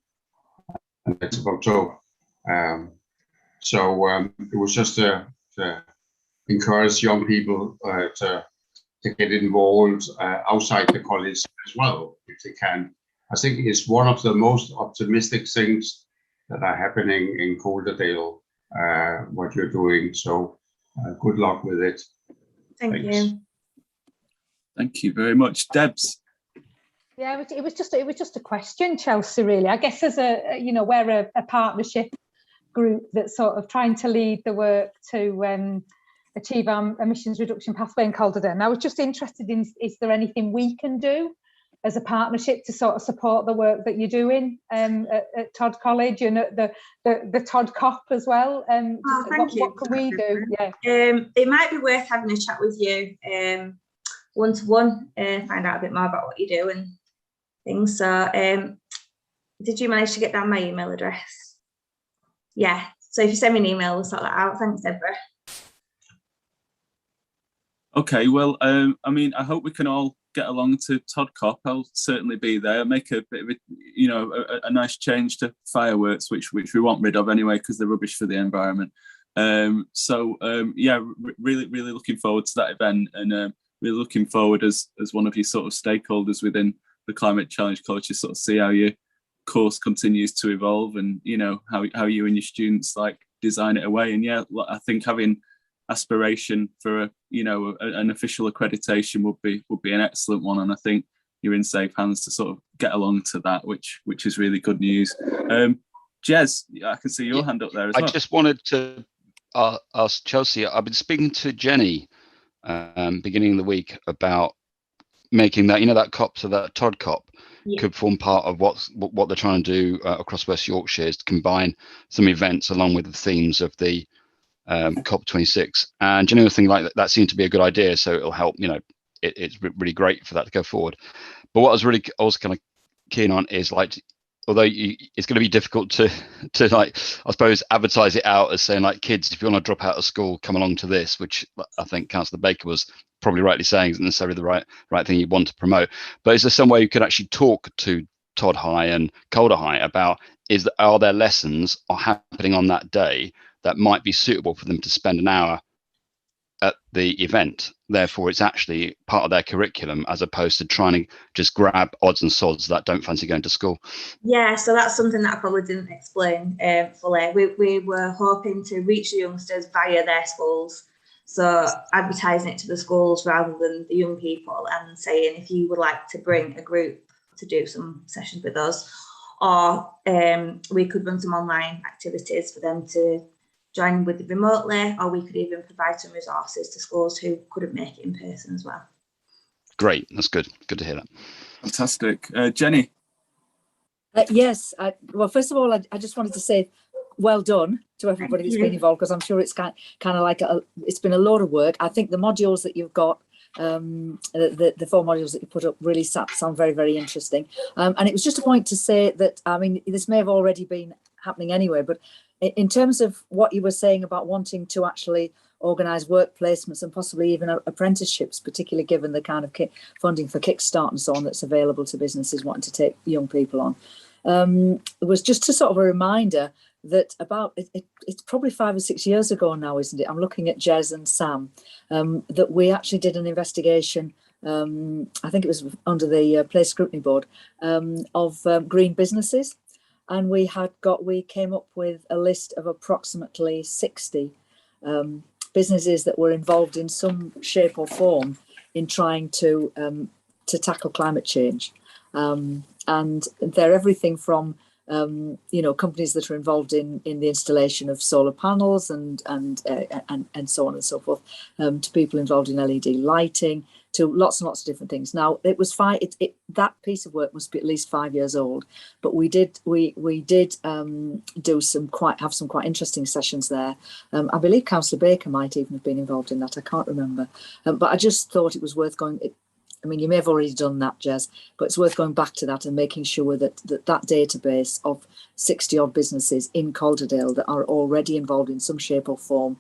F: the 9th of October. So it was just to encourage young people to get involved outside the college as well, if they can. I think it's one of the most optimistic things that are happening in Calderdale, what you're doing. So good luck with it.
I: Thanks. You.
A: Thank you very much. Debs.
K: Yeah, it was just a question, Chelsea, really. I guess as we're a partnership group that's sort of trying to lead the work to achieve our emissions reduction pathway in Calderdale. And I was just interested in, is there anything we can do as a partnership to sort of support the work that you're doing at Todd College and at the Todd COP as well?
I: Thank you.
K: What can we do? Yeah.
I: It might be worth having a chat with you one-to-one, find out a bit more about what you do and things. So did you manage to get down my email address? Yeah. So if you send me an email, we'll sort that out. Thanks, Deborah.
A: Okay, well, I mean, I hope we can all get along to Todd COP. I'll certainly be there. Make a bit of a nice change to fireworks, which we want rid of anyway, because they're rubbish for the environment. Yeah, really looking forward to that event, and really looking forward as one of your sort of stakeholders within the Climate Challenge College to sort of see how your course continues to evolve, and how you and your students like design it away. And yeah, I think having aspiration for an official accreditation would be an excellent one, and I think you're in safe hands to sort of get along to that, which is really good news. Jez, I can see your hand up there as well.
L: I just wanted to ask Chelsea. I've been speaking to Jenny beginning of the week about making that that COP, so that Todd COP could form part of what they're trying to do across West Yorkshire, is to combine some events along with the themes of the COP26, and anything like that seemed to be a good idea. So it'll help. It's really great for that to go forward. But what I was also kind of keen on is, like, although it's going to be difficult to like, I suppose, advertise it out as saying, like, kids, if you want to drop out of school, come along to this, which I think Councillor Baker was probably rightly saying isn't necessarily the right thing you want to promote. But is there some way you could actually talk to Todd High and Calder High about, are there lessons happening on that day that might be suitable for them to spend an hour at the event? Therefore, it's actually part of their curriculum, as opposed to trying to just grab odds and sods that don't fancy going to school.
I: Yeah, so that's something that I probably didn't explain fully. We were hoping to reach the youngsters via their schools, so advertising it to the schools rather than the young people, and saying, if you would like to bring a group to do some sessions with us, or we could run some online activities for them to join with remotely, or we could even provide some resources to schools who couldn't make it in person as well.
L: Great, that's good. Good to hear that. Fantastic.
A: Jenny?
M: Yes, well, first of all, I just wanted to say well done to everybody that's been involved, because I'm sure it's kind of like it's been a lot of work. I think the modules that you've got, the 4 modules that you put up really sound very, very interesting. And it was just a point to say that, I mean, this may have already been happening anyway, but in terms of what you were saying about wanting to actually organise work placements and possibly even apprenticeships, particularly given the kind of funding for Kickstart and so on that's available to businesses wanting to take young people on, it was just a sort of a reminder that it's probably 5 or 6 years ago now, isn't it? I'm looking at Jez and Sam, that we actually did an investigation, I think it was under the Place Scrutiny Board, of green businesses. And we came up with a list of approximately 60 businesses that were involved in some shape or form in trying to tackle climate change. And they're everything from companies that are involved in the installation of solar panels and so on and so forth, to people involved in LED lighting, to lots and lots of different things. Now, it was fine. That piece of work must be at least 5 years old, but we did have some quite interesting sessions there. I believe Councillor Baker might even have been involved in that. I can't remember, but I just thought it was worth going. I mean, you may have already done that, Jez, but it's worth going back to that and making sure that database of 60 odd businesses in Calderdale that are already involved in some shape or form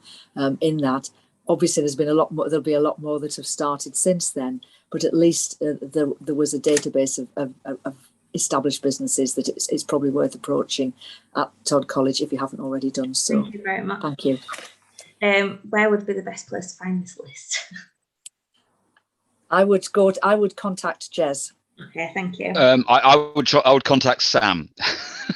M: in that. Obviously, there's been a lot more. There'll be a lot more that have started since then, but at least there was a database of established businesses that it's probably worth approaching at Todd College if you haven't already done so.
I: Thank you very much.
M: Thank you.
I: Where would be the best place to find this list?
M: I would contact Jez.
I: Okay, thank you.
L: I would contact Sam.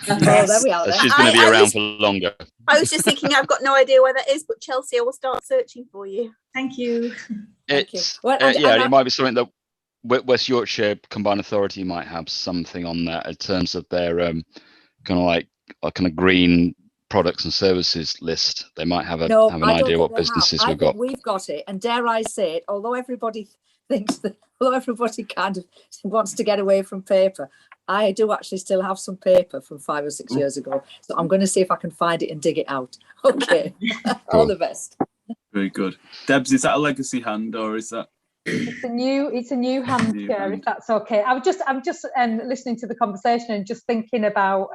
M: Oh, there we are.
L: She's going to be around for longer.
D: I was just thinking, I've got no idea where that is, but Chelsea, I will start searching for you.
I: Thank you.
L: It's
M: Well,
L: it might be something that West Yorkshire Combined Authority might have something on that in terms of their kind of like a kind of green products and services list. They might have an idea what businesses we've got.
M: We've got it, and dare I say it, although everybody thinks that, although everybody kind of wants to get away from paper, I do actually still have some paper from 5 or 6 years ago. So I'm going to see if I can find it and dig it out. Okay. All the best.
A: Very good. Debs, is that a legacy hand or is that?
K: It's a new hand, Chair, if that's okay. I'm just listening to the conversation and just thinking about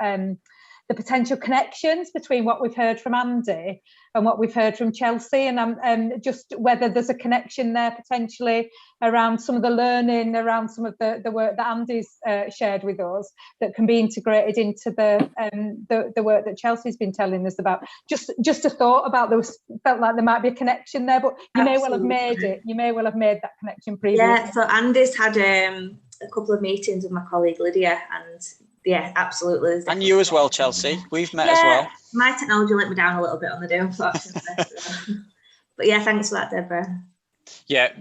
K: the potential connections between what we've heard from Andy and what we've heard from Chelsea, and just whether there's a connection there potentially around some of the learning, around some of the work that Andy's shared with us that can be integrated into the work that Chelsea's been telling us about. Just a thought about those. Felt like there might be a connection there, but you may well have made it. You may well have made that connection previously.
I: Yeah. So Andy's had a couple of meetings with my colleague Lydia, and yeah, absolutely.
E: And you as well, Chelsea. We've met as well.
I: My technology let me down a little bit on the day, unfortunately. But yeah, thanks for that, Deborah. Yeah,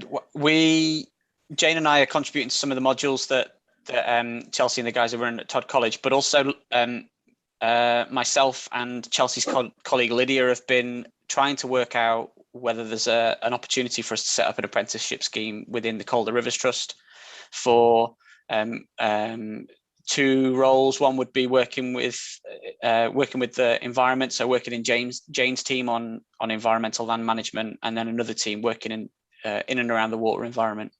I: Jane and I are contributing to some of the modules that Chelsea and the guys are running at Todd College, but also myself and Chelsea's colleague Lydia have been trying to work out whether there's an opportunity for us to set up an apprenticeship scheme within the Calder Rivers Trust for 2 roles. One would be working with the environment, so working in Jane's team on environmental land management, and then another team working in and around the water environment.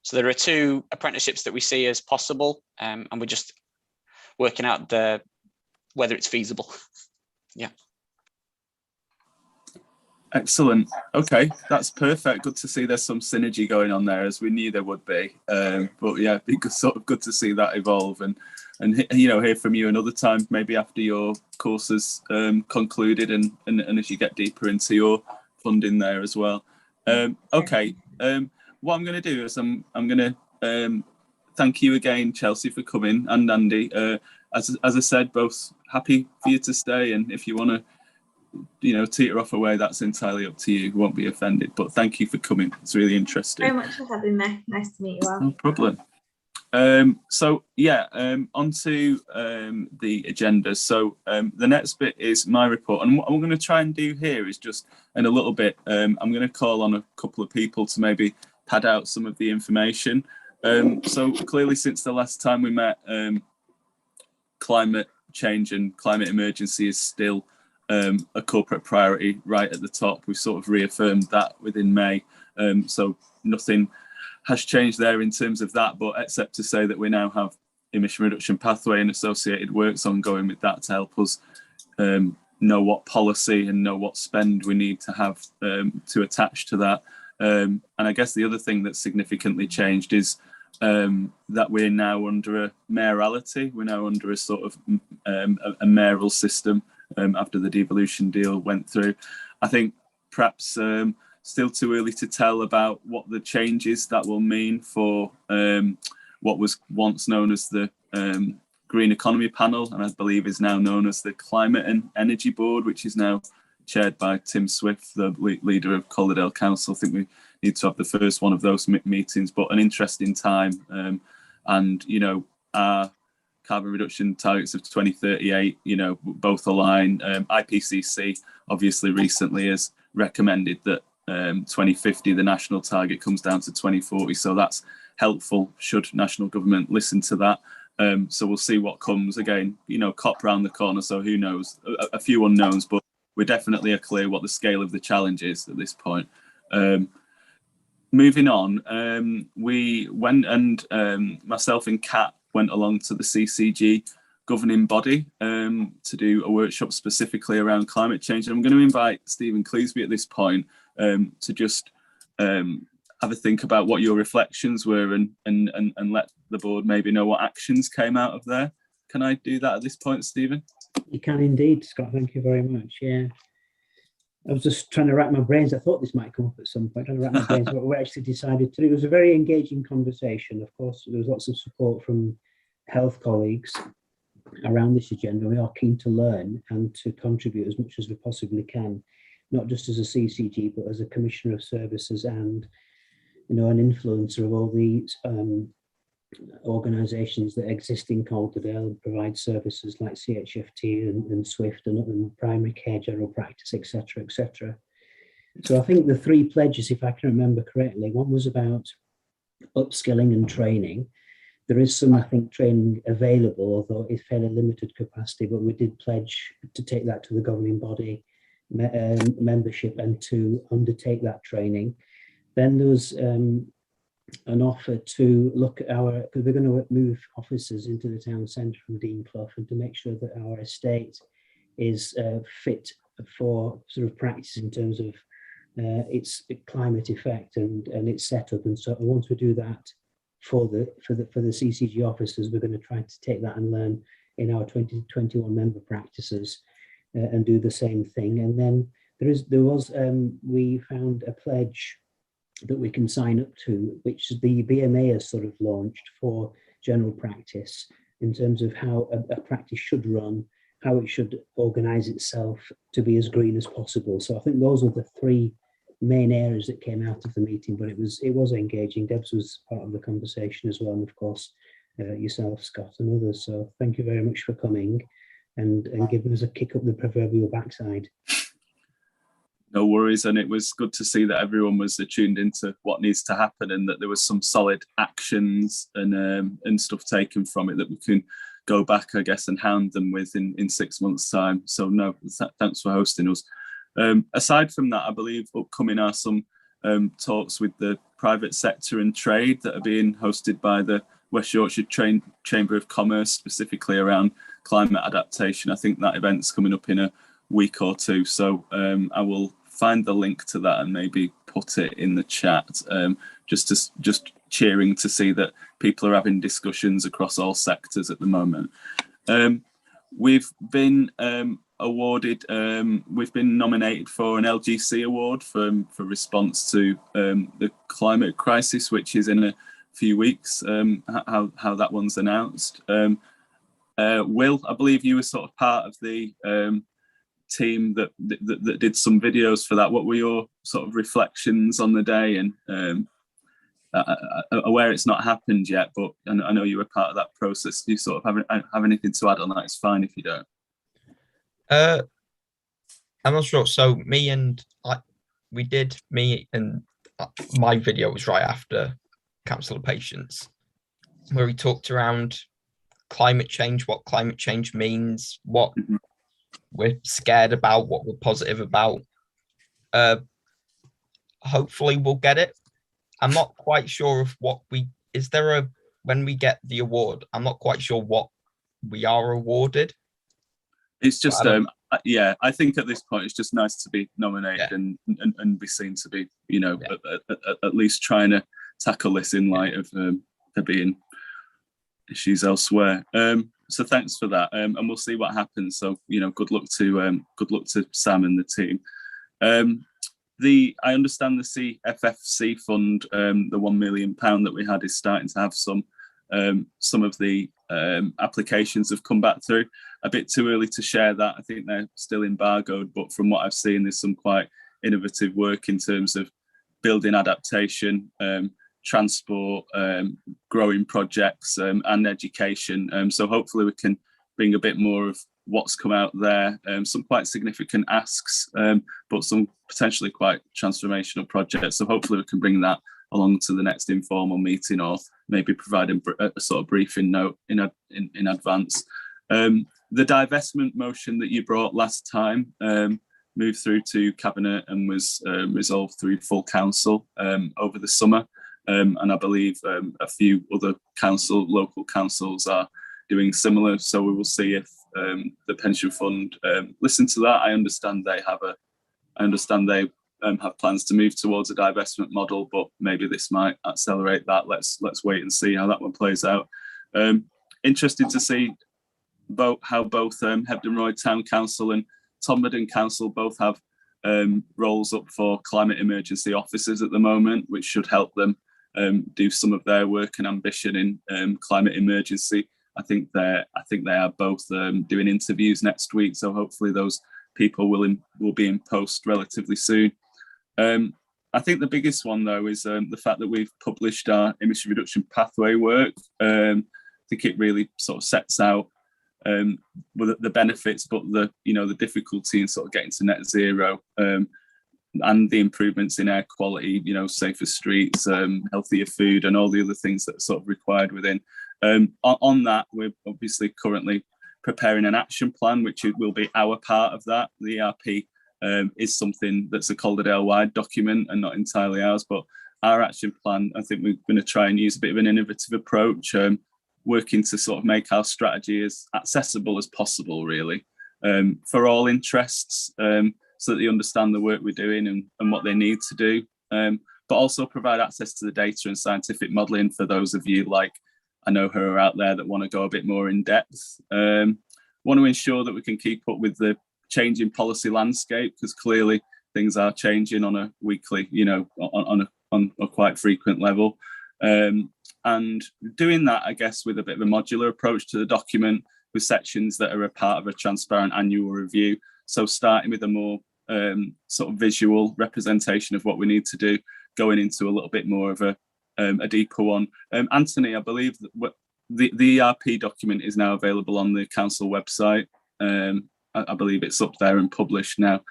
I: So there are 2 apprenticeships that we see as possible, and we're just working out whether it's feasible. Yeah.
A: Excellent. Okay, that's perfect. Good to see there's some synergy going on there, as we knew there would be. But yeah, it'd be good to see that evolve and hear from you another time, maybe after your course is concluded and as you get deeper into your funding there as well. Okay. What I'm going to do is I'm going to thank you again, Chelsea, for coming, and Andy. As I said, both happy for you to stay, and if you want to teeter off away, that's entirely up to you. We won't be offended, but thank you for coming. It's really interesting.
I: Very much for having me. Nice to meet you all.
A: No problem. So yeah, onto the agenda. So the next bit is my report, and what I'm going to try and do here is just in a little bit. I'm going to call on a couple of people to maybe pad out some of the information. So clearly, since the last time we met, climate change and climate emergency is still a corporate priority right at the top. We've sort of reaffirmed that within May. So nothing has changed there in terms of that, but except to say that we now have emission reduction pathway and associated works ongoing with that to help us know what policy and know what spend we need to have to attach to that. And I guess the other thing that's significantly changed is that we're now under a mayorality. We're now under a sort of a mayoral system after the devolution deal went through. I think perhaps still too early to tell about what the changes that will mean for what was once known as the Green Economy Panel, and I believe is now known as the Climate and Energy Board, which is now chaired by Tim Swift, the leader of Calderdale Council. I think we need to have the first one of those meetings, but an interesting time. And, you know, our carbon reduction targets of 2038, you know, both align. IPCC obviously recently has recommended that 2050, the national target, comes down to 2040. So that's helpful should national government listen to that. So we'll see what comes. Again, you know, COP round the corner, so who knows? A few unknowns, but we definitely are clear what the scale of the challenge is at this point. Moving on, we went and myself and Kat went along to the CCG governing body to do a workshop specifically around climate change. And I'm going to invite Stephen Cleesby at this point to just have a think about what your reflections were and let the board maybe know what actions came out of there. Can I do that at this point, Stephen?
N: You can indeed, Scott. Thank you very much. Yeah. I was just trying to rack my brains. I thought this might come up at some point, trying to rack my brains what we actually decided to do. It was a very engaging conversation. Of course, there was lots of support from health colleagues around this agenda. We are keen to learn and to contribute as much as we possibly can, not just as a CCG, but as a Commissioner of Services and, you know, an influencer of all these organisations that exist in Calderdale and provide services like CHFT and Swift and primary care, general practice, etc., etc. So I think the three pledges, if I can remember correctly, one was about upskilling and training. There is some, I think, training available, although it's fairly limited capacity, but we did pledge to take that to the governing body membership and to undertake that training. Then there was an offer to look at our, because we're going to move offices into the town centre from Dean Clough, and to make sure that our estate is fit for sort of practice in terms of its climate effect and its setup. And so once we do that for the CCG officers, we're going to try to take that and learn in our 2021 member practices and do the same thing. And then we found a pledge that we can sign up to, which the BMA has sort of launched for general practice in terms of how a practice should run, how it should organise itself to be as green as possible. So I think those are the three main areas that came out of the meeting, but it was engaging. Debs was part of the conversation as well, and of course yourself, Scott, and others. So thank you very much for coming and giving us a kick up the proverbial backside.
A: No worries, and it was good to see that everyone was attuned into what needs to happen and that there was some solid actions and stuff taken from it that we can go back, I guess, and hound them with in 6 months' time. So no, thanks for hosting us. Aside from that, I believe upcoming are some talks with the private sector and trade that are being hosted by the West Yorkshire Chamber of Commerce, specifically around climate adaptation. I think that event's coming up in a week or two, so I will find the link to that and maybe put it in the chat, just cheering to see that people are having discussions across all sectors at the moment. We've been awarded, we've been nominated for an LGC award for response to the climate crisis, which is in a few weeks, how that one's announced. Will, I believe you were sort of part of the team that did some videos for that. What were your sort of reflections on the day and aware it's not happened yet, but I know you were part of that process. Do you sort of have anything to add on that? It's fine if you don't.
O: I'm not sure. So me and my video was right after Council of Patience, where we talked around climate change, what climate change means, what we're scared about, what we're positive about. Hopefully we'll get it. I'm not quite sure of when we get the award, I'm not quite sure what we are awarded.
A: It's just, yeah, I think at this point it's just nice to be nominated and be seen to be, you know, at least trying to tackle this in light of there being issues elsewhere. So thanks for that, and we'll see what happens. So, you know, good luck to Sam and the team. I understand the CFFC fund, the £1 million that we had, is starting to have some of the applications have come back through. A bit too early to share that. I think they're still embargoed, but from what I've seen, there's some quite innovative work in terms of building adaptation, transport, growing projects, and education. So hopefully we can bring a bit more of what's come out there, some quite significant asks, but some potentially quite transformational projects. So hopefully we can bring that along to the next informal meeting, or maybe provide a sort of briefing note in advance. The divestment motion that you brought last time moved through to Cabinet and was resolved through full council over the summer. And I believe a few other local councils are doing similar. So we will see if the pension fund listen to that. I understand they have plans to move towards a divestment model, but maybe this might accelerate that. Let's wait and see how that one plays out. Interested to see how both Hebden Royd Town Council and Todmorden Council both have roles up for climate emergency officers at the moment, which should help them do some of their work and ambition in climate emergency. I think they are both doing interviews next week, so hopefully those people will be in post relatively soon. I think the biggest one though is the fact that we've published our emission reduction pathway work. I think it really sort of sets out the benefits, but the difficulty in sort of getting to net zero, and the improvements in air quality, safer streets, healthier food, and all the other things that are sort of required within. On that, we're obviously currently preparing an action plan, which will be our part of that. The ERP is something that's a Calderdale-wide document and not entirely ours, but our action plan, I think we're going to try and use a bit of an innovative approach, working to sort of make our strategy as accessible as possible, really, for all interests, so that they understand the work we're doing and what they need to do, but also provide access to the data and scientific modelling for those of you like I know who are out there that want to go a bit more in depth. Want to ensure that we can keep up with the changing policy landscape, because clearly things are changing on a weekly, on a quite frequent level. And doing that, I guess, with a bit of a modular approach to the document, with sections that are a part of a transparent annual review. So starting with a more sort of visual representation of what we need to do, going into a little bit more of a deeper one. Anthony, I believe that the ERP document is now available on the council website. I believe it's up there and published now.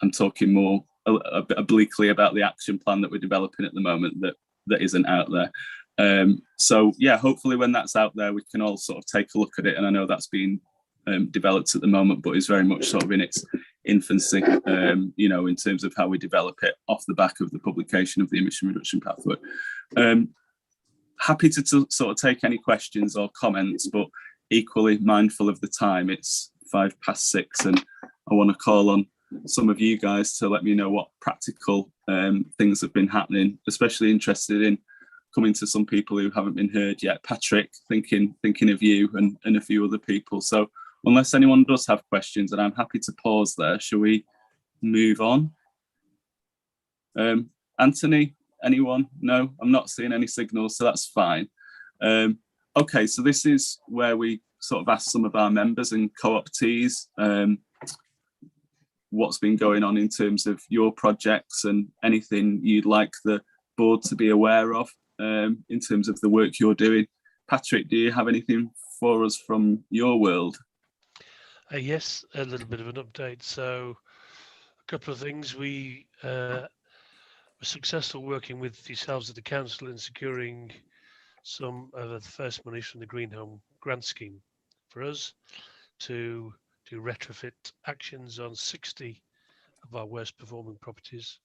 A: I'm talking more obliquely about the action plan that we're developing at the moment that isn't out there. So yeah, hopefully when that's out there, we can all sort of take a look at it. And I know that's being developed at the moment, but is very much sort of in its infancy, in terms of how we develop it off the back of the publication of the emission reduction pathway. Happy to sort of take any questions or comments, but equally mindful of the time. It's 6:05, and I want to call on some of you guys to let me know what practical things have been happening, especially interested in coming to some people who haven't been heard yet. Patrick, thinking of you and a few other people. So unless anyone does have questions, and I'm happy to pause there, shall we move on? Anthony, anyone? No, I'm not seeing any signals, so that's fine. Okay, so this is where we sort of ask some of our members and co-optees what's been going on in terms of your projects and anything you'd like the board to be aware of. in terms of the work you're doing. Patrick, do you have anything for us from your world?
P: Yes, a little bit of an update. So a couple of things. We were successful working with yourselves at the council in securing some of the first money from the Green Home Grant Scheme for us to do retrofit actions on 60 of our worst performing properties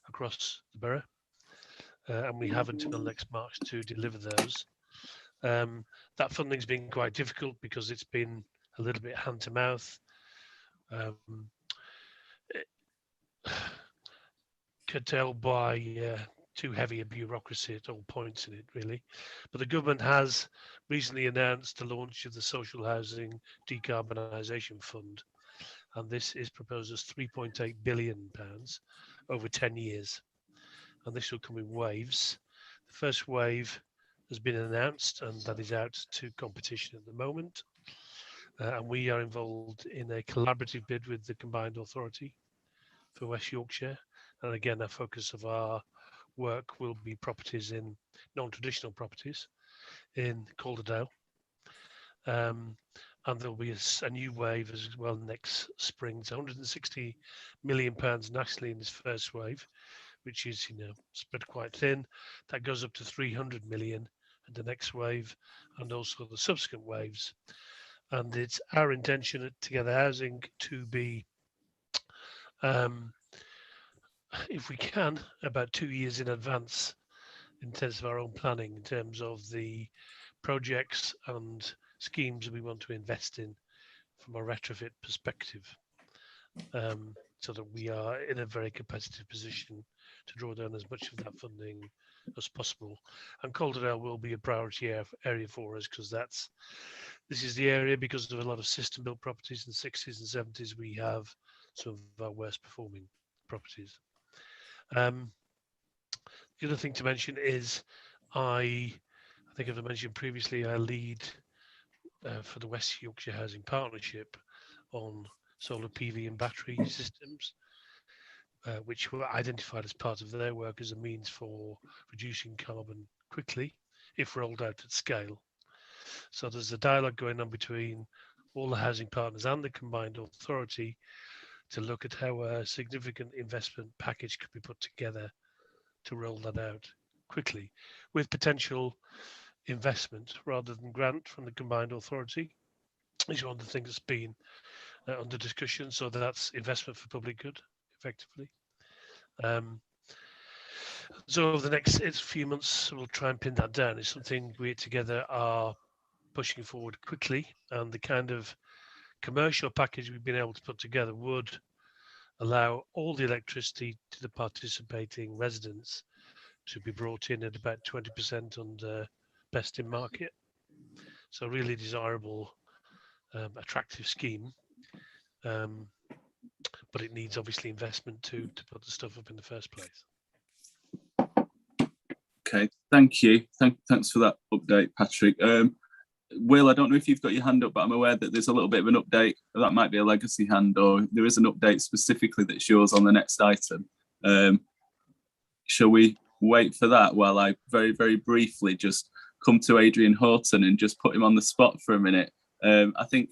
P: across the borough. And we have until next March to deliver those. That funding's been quite difficult because it's been a little bit hand to mouth. Curtailed by too heavy a bureaucracy at all points in it, really. But the government has recently announced the launch of the Social Housing Decarbonisation Fund, and this is proposed as £3.8 billion over 10 years. And this will come in waves. The first wave has been announced, and that is out to competition at the moment. And we are involved in a collaborative bid with the Combined Authority for West Yorkshire. And again, our focus of our work will be properties in non-traditional properties in Calderdale. And there'll be a new wave as well next spring. It's £160 million nationally in this first wave, which is, spread quite thin. That goes up to 300 million in the next wave, and also the subsequent waves. And it's our intention at Together Housing to be, if we can, about 2 years in advance in terms of our own planning, in terms of the projects and schemes we want to invest in from a retrofit perspective, so that we are in a very competitive position to draw down as much of that funding as possible. And Calderdale will be a priority area for us, because this is the area, because of a lot of system built properties in the 60s and 70s, we have some of our worst performing properties. The other thing to mention is I think I've mentioned previously, I lead for the West Yorkshire Housing Partnership on solar PV and battery systems, which were identified as part of their work as a means for reducing carbon quickly if rolled out at scale. So there's a dialogue going on between all the housing partners and the Combined Authority to look at how a significant investment package could be put together to roll that out quickly, with potential investment rather than grant from the Combined Authority. Is one of the things that's been under discussion. So that's investment for public good, effectively. So over the next few months, we'll try and pin that down. It's something we together are pushing forward quickly, and the kind of commercial package we've been able to put together would allow all the electricity to the participating residents to be brought in at about 20% under best in market. So really desirable, attractive scheme, but it needs obviously investment to put the stuff up in the first place.
A: Okay, thank you. Thanks for that update, Patrick. Will, I don't know if you've got your hand up, but I'm aware that there's a little bit of an update. That might be a legacy hand, or there is an update specifically that's yours on the next item. Shall we wait for that while I very, very briefly just come to Adrian Horton and just put him on the spot for a minute? I think,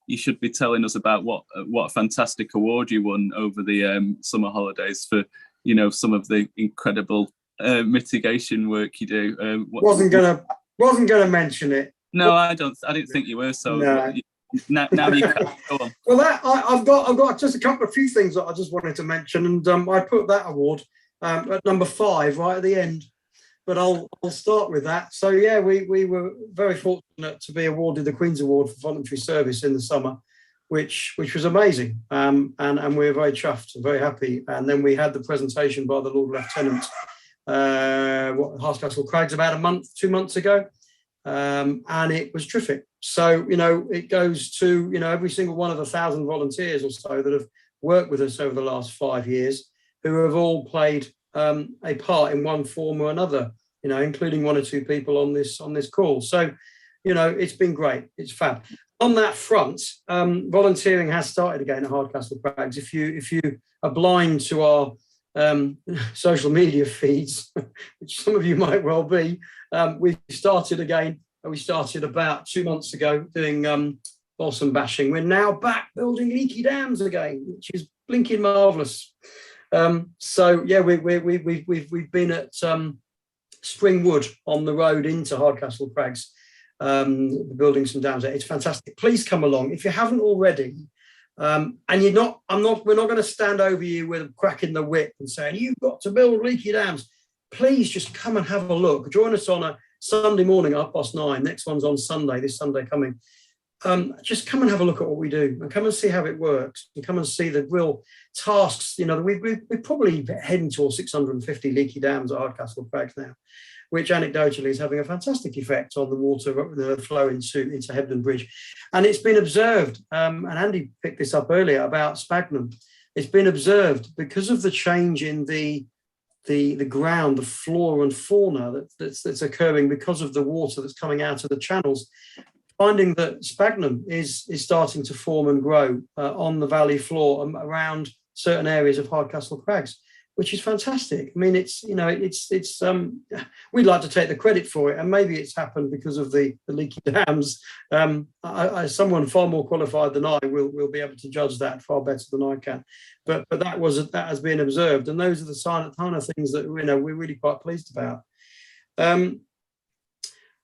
A: you should be telling us about what a fantastic award you won over the summer holidays for, some of the incredible mitigation work you do.
G: Wasn't gonna mention it.
A: No, I didn't think you were. So
G: no.
A: Now you can go on.
G: Well, I've got just a few things that I just wanted to mention, and I put that award at number 5 right at the end. But I'll start with that. So yeah, we were very fortunate to be awarded the Queen's Award for voluntary service in the summer, which was amazing, and we were very chuffed and very happy. And then we had the presentation by the Lord Lieutenant, Hardcastle Crags, about 2 months ago. And it was terrific. So, it goes to, every single one of the 1,000 volunteers or so that have worked with us over the last 5 years, who have all played a part in one form or another, including 1 or 2 people on this call. So, it's been great. It's fab. On that front, volunteering has started again at Hardcastle Crags. If you are blind to our social media feeds, which some of you might well be, we started again. We started about 2 months ago doing balsam bashing. We're now back building leaky dams again, which is blinking marvellous. So yeah, we've been at Springwood on the road into Hardcastle Crags, building some dams. It's fantastic. Please come along if you haven't already. And we're not going to stand over you with a crack in the whip and saying you've got to build leaky dams. Please just come and have a look. Join us on a Sunday morning, 9:30. Next one's on Sunday, this Sunday coming. Just come and have a look at what we do and come and see how it works and come and see the real tasks. You know, we're probably heading towards 650 leaky dams at Hardcastle Crags now, which anecdotally is having a fantastic effect on the water flow into Hebden Bridge. And it's been observed, and Andy picked this up earlier about sphagnum. It's been observed because of the change in the ground, the flora and fauna that's occurring because of the water that's coming out of the channels, finding that sphagnum is starting to form and grow on the valley floor around certain areas of Hardcastle Crags, which is fantastic. I mean, it's we'd like to take the credit for it, and maybe it's happened because of the leaky dams. Someone far more qualified than I will be able to judge that far better than I can. But that has been observed, and those are the kind of things that we're really quite pleased about.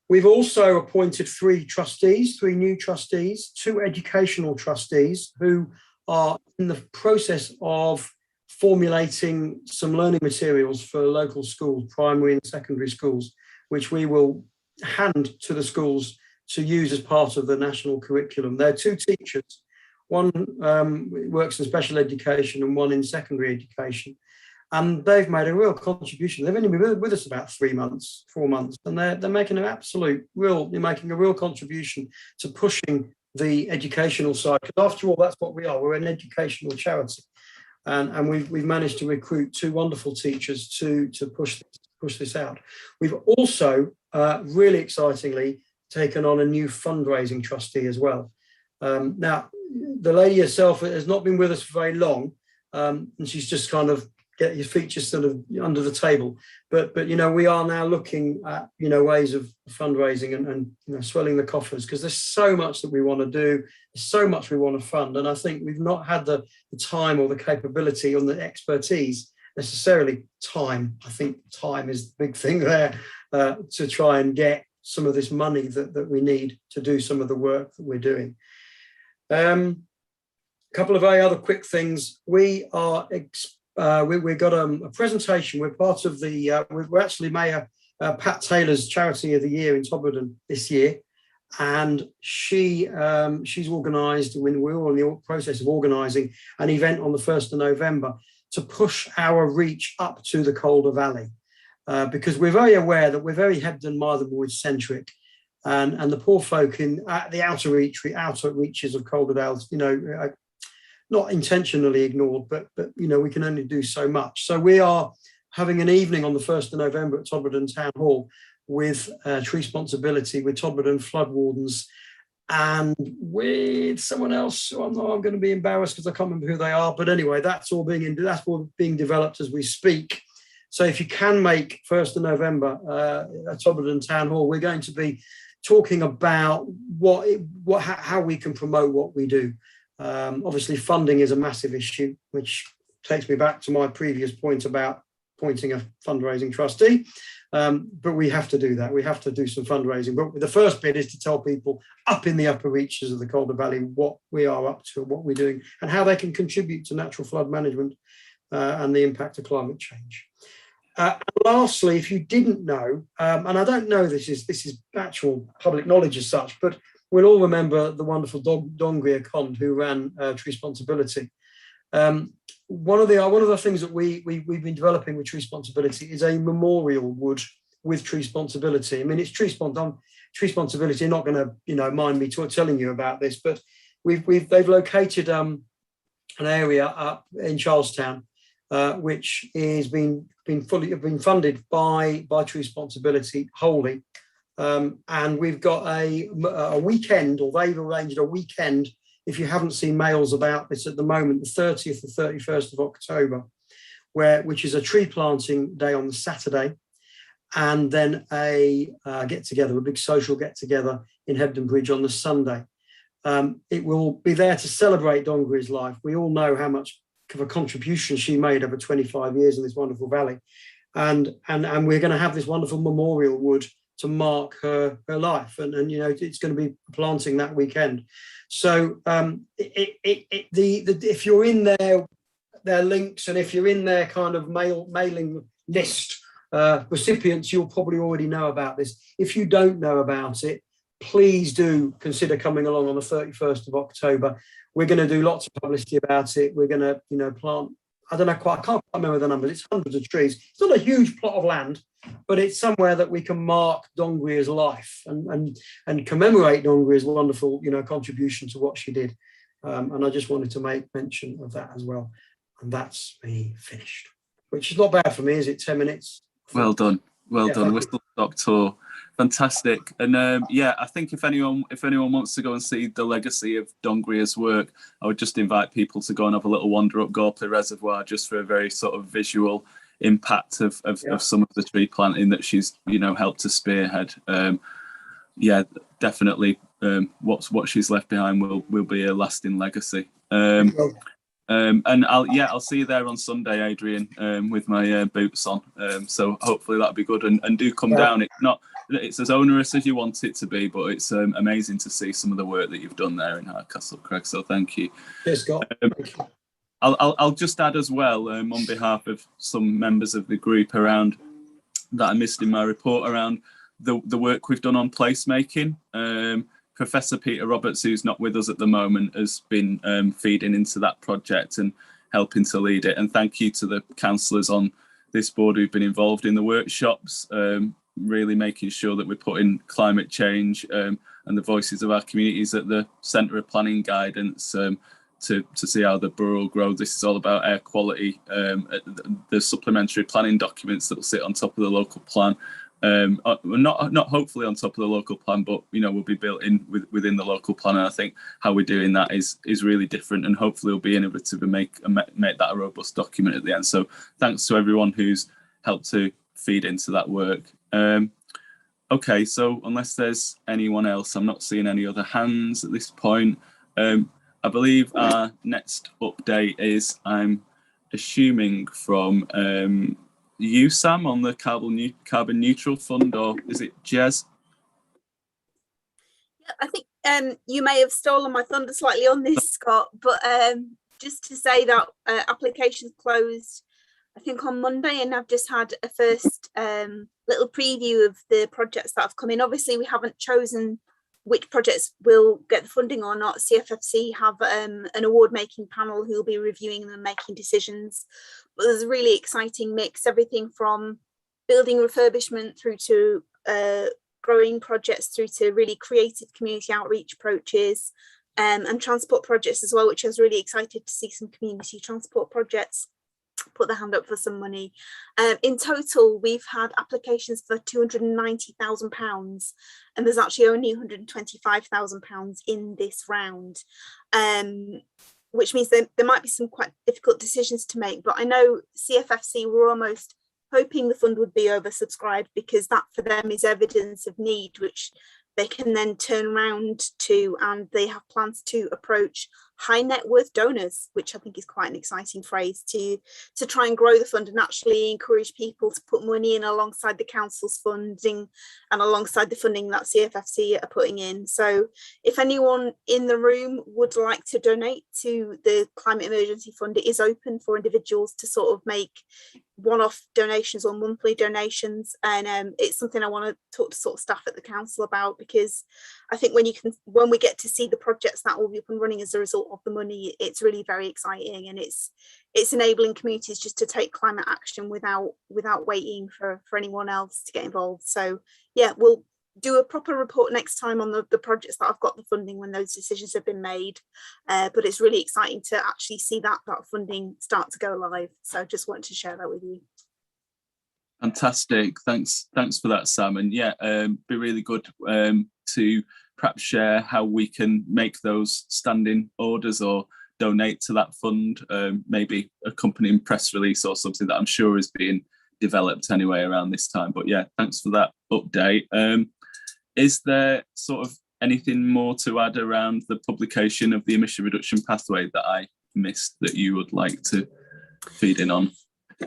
G: We've also appointed 3 new trustees, 2 educational trustees who are in the process of formulating some learning materials for local schools, primary and secondary schools, which we will hand to the schools to use as part of the national curriculum. There are 2 teachers, one works in special education and one in secondary education. And they've made a real contribution. They've only been with us about 4 months, and they're making a real contribution to pushing the educational side. Because after all, that's what we are. We're an educational charity, and we've managed to recruit 2 wonderful teachers to push this out. We've also really excitingly taken on a new fundraising trustee as well. Now, the lady herself has not been with us for very long, and she's just kind of get your feet just sort of under the table, but we are now looking at ways of fundraising and swelling the coffers, because there's so much that we want to do, there's so much we want to fund, and I think we've not had the time or the capability or the expertise necessarily. Time, I think time is the big thing there, to try and get some of this money that we need to do some of the work that we're doing. A couple of very other quick things. We've got a presentation. We're part of the, we're actually Mayor Pat Taylor's Charity of the Year in Todmorden this year. And she's organised, when we're all in the process of organising an event on the 1st of November to push our reach up to the Calder Valley. Because we're very aware that we're very Hebden Marthaboyd centric. And the poor folk in the outer reaches of Calderdale, not intentionally ignored, but we can only do so much. So we are having an evening on the 1st of November at Todmorden Town Hall with Tree Responsibility, with Todmorden Flood Wardens, and with someone else. I'm going to be embarrassed because I can't remember who they are. But anyway, that's all being developed as we speak. So if you can make 1st of November at Todmorden Town Hall, we're going to be talking about how we can promote what we do. Obviously, funding is a massive issue, which takes me back to my previous point about appointing a fundraising trustee. But we have to do that. We have to do some fundraising. But the first bit is to tell people up in the upper reaches of the Calder Valley what we are up to, what we're doing, and how they can contribute to natural flood management and the impact of climate change. And lastly, if you didn't know, and I don't know this is actual public knowledge as such, but we'll all remember the wonderful Don Grier-Cond who ran Tree Responsibility. One of the things that we've been developing with Tree Responsibility is a memorial wood with Tree Responsibility. I mean, it's Tree Responsibility. Not going to mind me telling you about this, but they've located an area up in Charlestown, which is been funded by Tree Responsibility wholly. And we've got a weekend, or they've arranged a weekend, if you haven't seen mails about this at the moment, the 30th and 31st of October, which is a tree planting day on the Saturday, and then a get together, a big social get together in Hebden Bridge on the Sunday. It will be there to celebrate Dongre's life. We all know how much of a contribution she made over 25 years in this wonderful valley, and we're going to have this wonderful memorial wood to mark her life, and you know, it's going to be planting that weekend. So if you're in their links, and if you're in their kind of mailing list recipients, you'll probably already know about this. If you don't know about it, please do consider coming along on the 31st of October. We're going to do lots of publicity about it. We're going to, you know, plant, I can't quite remember the numbers. It's hundreds of trees. It's not a huge plot of land, but it's somewhere that we can mark Dongre's life and commemorate Dongre's wonderful, you know, contribution to what she did. And I just wanted to make mention of that as well. And that's me finished, which is not bad for me, is it? 10 minutes.
A: Well done. Well done. Whistle Stop Tour. Fantastic. And yeah, I think if anyone wants to go and see the legacy of Dongre's work, I would just invite people to go and have a little wander up Gorpley Reservoir, just for a very sort of visual impact of some of the tree planting that she's, you know, helped to spearhead. Yeah, definitely. What she's left behind will be a lasting legacy. And I'll see you there on Sunday, Adrian, with my boots on. So hopefully that'll be good. And do come down. It's as onerous as you want it to be, but it's amazing to see some of the work that you've done there in Hardcastle, Craig. So thank you.
G: Cheers, Scott.
A: I'll just add as well, on behalf of some members of the group around that I missed in my report, around the work we've done on placemaking. Professor Peter Roberts, who's not with us at the moment, has been feeding into that project and helping to lead it. And thank you to the councillors on this board who've been involved in the workshops, really making sure that we're putting climate change and the voices of our communities at the centre of planning guidance, to see how the borough will grow. This is all about air quality, the supplementary planning documents that will sit on top of the local plan. Not hopefully on top of the local plan, but you know, will be built in within the local plan. And I think how we're doing that is really different, and hopefully will be innovative and make that a robust document at the end. So thanks to everyone who's helped to feed into that work. Okay, so unless there's anyone else, I'm not seeing any other hands at this point. I believe our next update is, I'm assuming, from you, Sam, on the carbon neutral fund, or is it Jez?
D: Yeah, I think you may have stolen my thunder slightly on this, Scott, but just to say that applications closed, I think, on Monday, and I've just had a first little preview of the projects that have come in. Obviously, we haven't chosen which projects will get the funding or not. CFFC have an award-making panel who will be reviewing them and making decisions. But there's a really exciting mix, everything from building refurbishment through to growing projects, through to really creative community outreach approaches, and transport projects as well, which I was really excited to see some community transport projects put their hand up for some money. In total, we've had applications for £290,000, and there's actually only £125,000 in this round, which means there might be some quite difficult decisions to make. But I know CFFC were almost hoping the fund would be oversubscribed, because that for them is evidence of need, which they can then turn around to, and they have plans to approach high net worth donors, which I think is quite an exciting phrase, to try and grow the fund and actually encourage people to put money in alongside the council's funding and alongside the funding that CFFC are putting in. So if anyone in the room would like to donate to the Climate Emergency Fund, it is open for individuals to sort of make one-off donations or monthly donations, and it's something I want to talk to sort of staff at the council about, because I think when we get to see the projects that will be up and running as a result of the money, it's really very exciting, and it's enabling communities just to take climate action without waiting for anyone else to get involved. So yeah, we'll do a proper report next time on the projects that I've got the funding when those decisions have been made, but it's really exciting to actually see that funding start to go live. So I just wanted to share that with you.
A: Fantastic, thanks for that, Sam. And yeah, be really good to perhaps share how we can make those standing orders or donate to that fund, maybe accompanying press release or something that I'm sure is being developed anyway around this time. But yeah, thanks for that update. Is there sort of anything more to add around the publication of the emission reduction pathway that I missed that you would like to feed in on?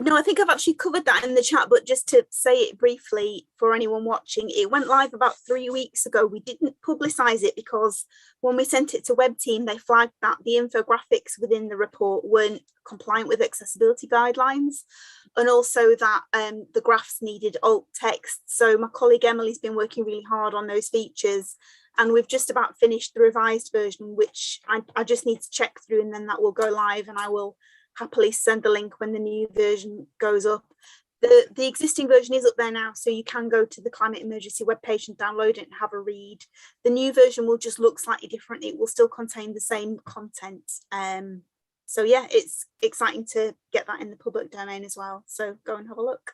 D: No, I think I've actually covered that in the chat, but just to say it briefly for anyone watching, it went live about 3 weeks ago. We didn't publicise it because when we sent it to Web Team, they flagged that the infographics within the report weren't compliant with accessibility guidelines, and also that the graphs needed alt text. So my colleague Emily's been working really hard on those features, and we've just about finished the revised version, which I just need to check through, and then that will go live, and I will happily send the link when the new version goes up. The existing version is up there now, so you can go to the climate emergency webpage and download it and have a read. The new version will just look slightly different. It will still contain the same content. So yeah, it's exciting to get that in the public domain as well. So go and have a look.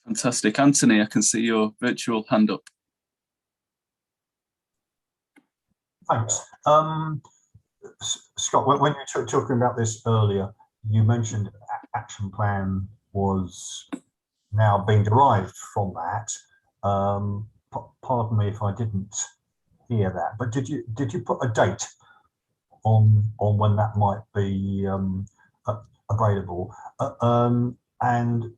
A: Fantastic. Anthony, I can see your virtual hand up.
H: Thanks. Scott, when you were talking about this earlier, you mentioned action plan was now being derived from that. Pardon me if I didn't hear that, but did you put a date on when that might be available? And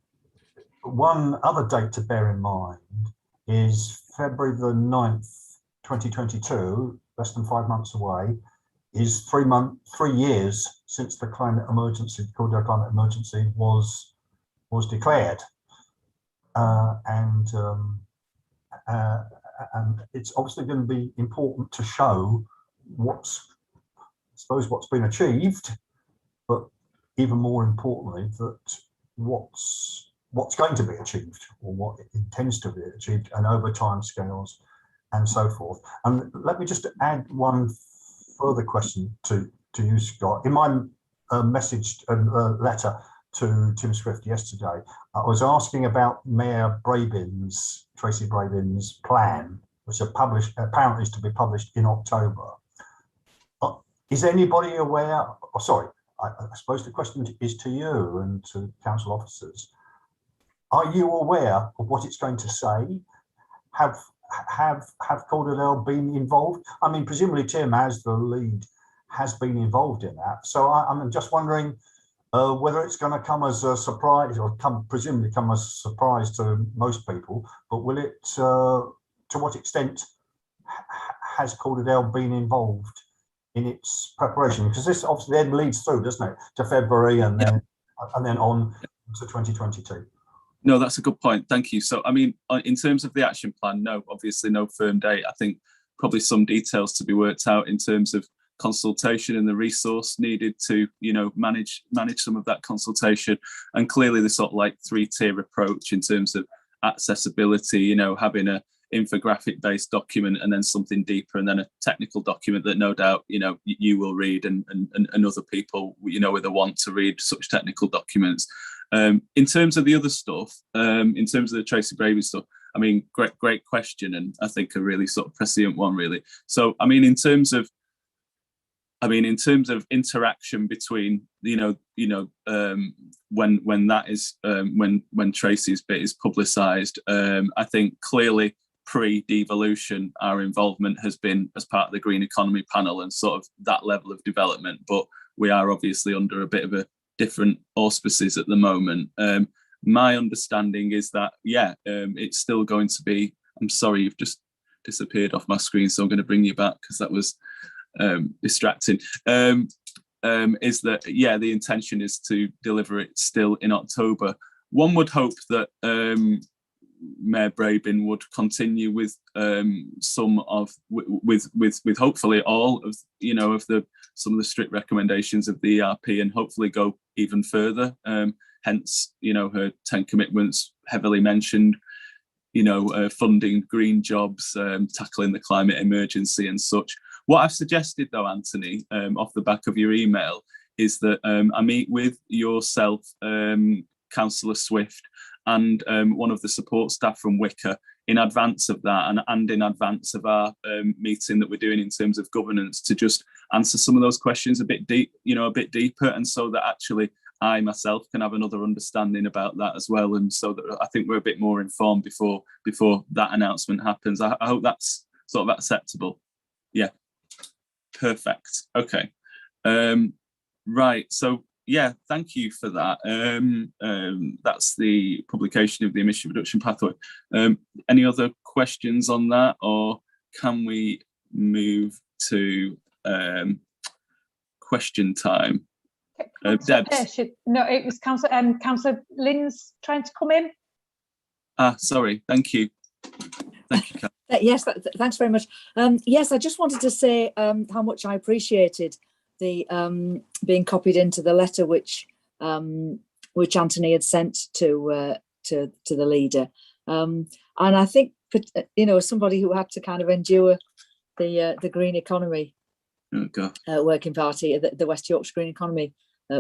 H: one other date to bear in mind is February the 9th, 2022, less than 5 months away, is 3 years since the climate emergency, the Calderdale climate emergency was declared, and it's obviously going to be important to show what's been achieved, but even more importantly, that what's going to be achieved, or what it intends to be achieved, and over time scales and so forth. And let me just add one further question to you, Scott. In my message letter to Tim Swift yesterday, I was asking about Mayor Tracy Brabin's plan, which apparently is to be published in October. Is anybody aware? Oh, sorry, I suppose the question is to you and to council officers. Are you aware of what it's going to say? Have Calderdale been involved? I mean, presumably Tim, as the lead, has been involved in that. So I'm just wondering whether it's going to come as a surprise, or presumably come as a surprise to most people, but will it, to what extent has Calderdale been involved in its preparation? Because this obviously then leads through, doesn't it, to February and then on to 2022.
A: No, that's a good point. Thank you. So, I mean, in terms of the action plan, no, obviously no firm date. I think probably some details to be worked out in terms of consultation and the resource needed to, manage some of that consultation. And clearly the sort of like 3-tier approach in terms of accessibility, having a infographic based document and then something deeper and then a technical document that no doubt, you will read and other people, with a want to read such technical documents. In terms of the other stuff, in terms of the Tracy Brabin stuff, I mean, great question, and I think a really sort of prescient one, really. So, I mean, in terms of interaction between, when that is when Tracy's bit is publicised, I think clearly pre-devolution, our involvement has been as part of the Green Economy panel and sort of that level of development, but we are obviously under a bit of a different auspices at the moment. My understanding is that, it's still going to be, I'm sorry, you've just disappeared off my screen, so I'm going to bring you back because that was distracting. Is that, the intention is to deliver it still in October. One would hope that Mayor Brabin would continue with with hopefully all of some of the strict recommendations of the ERP, and hopefully go even further. Hence, her 10 commitments heavily mentioned, funding green jobs, tackling the climate emergency and such. What I've suggested though, Anthony, off the back of your email, is that I meet with yourself, Councillor Swift, and one of the support staff from Wicker in advance of that and in advance of our meeting that we're doing in terms of governance, to just answer some of those questions a bit deeper, and so that actually I myself can have another understanding about that as well, and so that I think we're a bit more informed before that announcement happens. I hope that's sort of acceptable. Yeah, perfect. Okay, right. So yeah, thank you for that. That's the publication of the emission reduction pathway. Any other questions on that, or can we move to question time? Deb.
K: No, it was Councillor Lynn's trying to come in.
A: Sorry. Thank you. Thank you, Kat.
M: Yes, thanks very much. Yes, I just wanted to say how much I appreciated the being copied into the letter which Anthony had sent to the leader, and I think, you know, somebody who had to kind of endure the green economy working party, the West Yorkshire Green Economy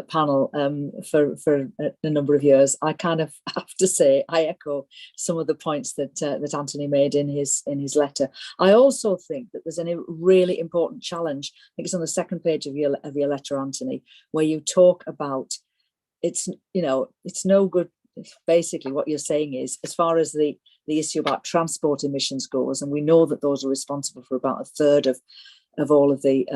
M: panel for a number of years, I kind of have to say I echo some of the points that Anthony made in his letter. I also think that there's a really important challenge. I think it's on the second page of your letter, Anthony, where you talk about it's no good. Basically, what you're saying is, as far as the issue about transport emissions goes, and we know that those are responsible for about a third of all of the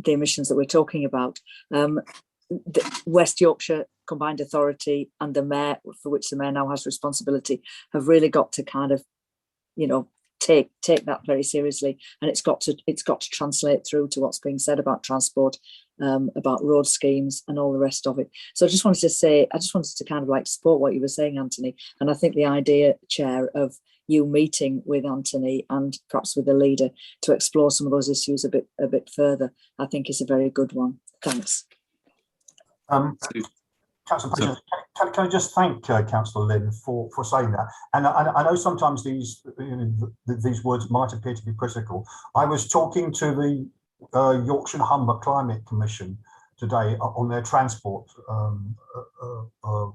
M: emissions that we're talking about. The West Yorkshire Combined Authority and the Mayor, for which the Mayor now has responsibility, have really got to kind of, you know, take that very seriously, and it's got to translate through to what's being said about transport, about road schemes and all the rest of it. So I just wanted to kind of like support what you were saying, Anthony, and I think the idea, Chair, of you meeting with Anthony and perhaps with the leader to explore some of those issues a bit further, I think is a very good one. Thanks.
H: Councillor Patience, can I just thank Councillor Lynn for saying that? And I know sometimes these words might appear to be critical. I was talking to the Yorkshire and Humber Climate Commission today on their transport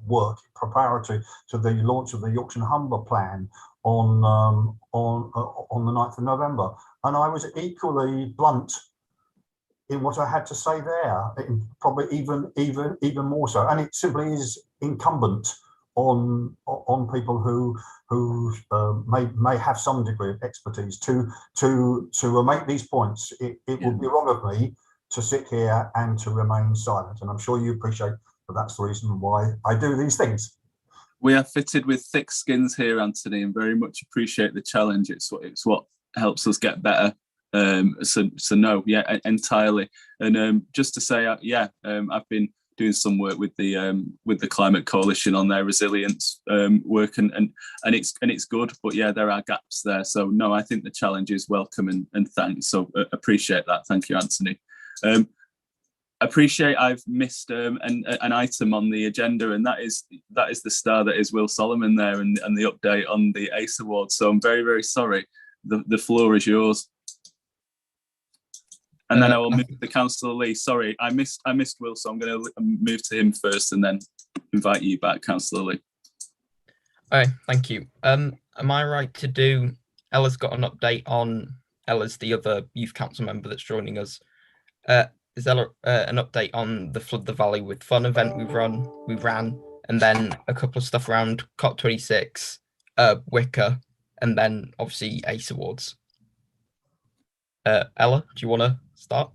H: work preparatory to the launch of the Yorkshire and Humber plan on the 9th of November, and I was equally blunt in what I had to say there, probably even more so. And it simply is incumbent on people who may have some degree of expertise to make these points. It would be wrong of me to sit here and to remain silent, and I'm sure you appreciate that that's the reason why I do these things.
A: We are fitted with thick skins here, Anthony, and very much appreciate the challenge. It's what helps us get better. So no, yeah, entirely. And just to say, I've been doing some work with the Climate Coalition on their resilience work, and it's good. But yeah, there are gaps there. So no, I think the challenge is welcome and thanks. So appreciate that. Thank you, Anthony. Appreciate I've missed an item on the agenda, and that is the star that is Will Solomon there, and the update on the ACE Awards. So I'm very, very sorry. The floor is yours. And then I will move to Councillor Lee. Sorry, I missed Will, so I'm going to move to him first, and then invite you back, Councillor Lee.
O: All right, thank you. Am I right to do? Ella's got an update on Ella's the other youth council member that's joining us. Is there an update on the Flood the Valley with Fun event we ran, and then a couple of stuff around COP26, Wicker, and then obviously ACE Awards. Ella, do you want to start?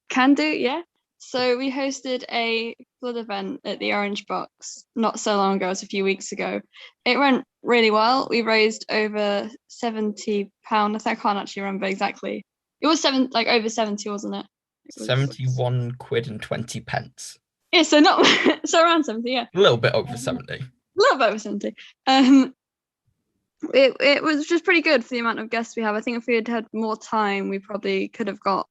Q: Can do, yeah. So we hosted a flood event at the Orange Box not so long ago, it was a few weeks ago. It went really well. We raised over £70. I can't actually remember exactly. It was over 70, wasn't it?
O: 71 quid and 20 pence.
Q: Yeah, so around 70, yeah.
O: A little bit over 70.
Q: A little bit over 70. It was just pretty good for the amount of guests we have. I think if we had had more time, we probably could have got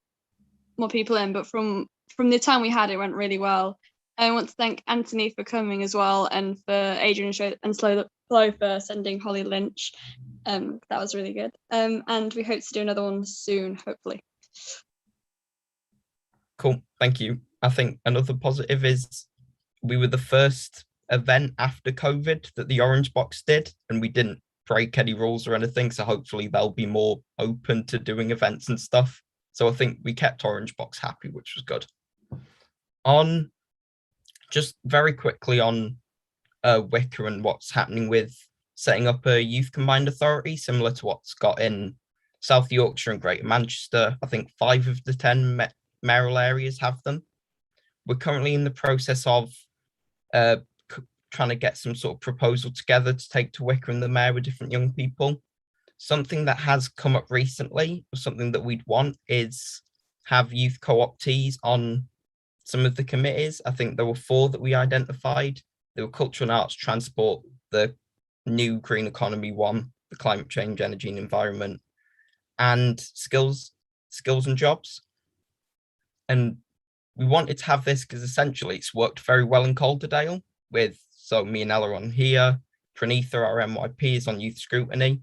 Q: more people in. But from the time we had, it went really well. I want to thank Anthony for coming as well, and for Adrian and Slow for sending Holly Lynch. That was really good. And we hope to do another one soon, hopefully.
O: Cool, thank you. I think another positive is we were the first event after COVID that the Orange Box did, and we didn't break any rules or anything. So hopefully they'll be more open to doing events and stuff. So I think we kept Orange Box happy, which was good. On just very quickly on Wicker and what's happening with setting up a youth combined authority, similar to what's got in South Yorkshire and Greater Manchester. I think 5 of the 10 mayoral areas have them. We're currently in the process of trying to get some sort of proposal together to take to Wicker and the mayor with different young people. Something that has come up recently, or something that we'd want, is have youth co-optees on some of the committees. I think there were 4 that we identified. There were cultural and arts, transport, the new green economy one, the climate change, energy and environment, and skills and jobs. And we wanted to have this because essentially it's worked very well in Calderdale with, so me and Ella on here, Pranitha, our MYP, is on youth scrutiny.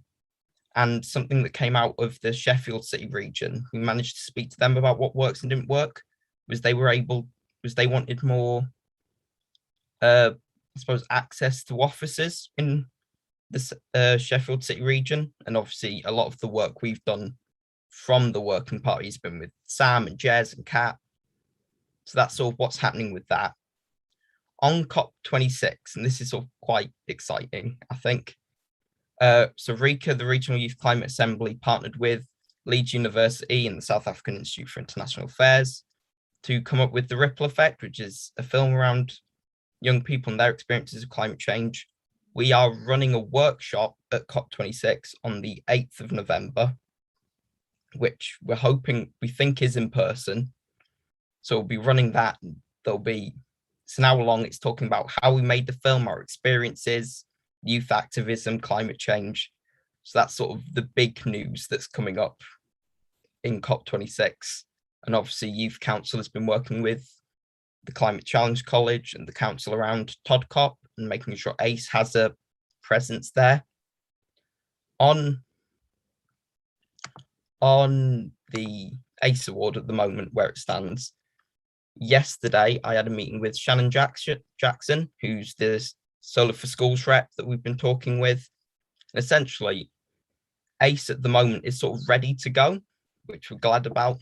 O: And something that came out of the Sheffield City region, we managed to speak to them about what works and didn't work, was they wanted more, I suppose, access to offices in the Sheffield City region. And obviously a lot of the work we've done from the Working Party has been with Sam and Jez and Kat. So that's sort of what's happening with that. On COP26, and this is sort of quite exciting, I think. So RICA, the Regional Youth Climate Assembly, partnered with Leeds University and the South African Institute for International Affairs to come up with The Ripple Effect, which is a film around young people and their experiences of climate change. We are running a workshop at COP26 on the 8th of November, which we think is in person. So we'll be running that. It's an hour long. It's talking about how we made the film, our experiences, youth activism, climate change. So that's sort of the big news that's coming up in COP26. And obviously Youth Council has been working with the Climate Challenge College and the council around TODCOP and making sure ACE has a presence there. On the ACE award at the moment, where it stands, yesterday I had a meeting with Shannon Jackson, who's the Solar for Schools rep that we've been talking with. And essentially, ACE at the moment is sort of ready to go, which we're glad about.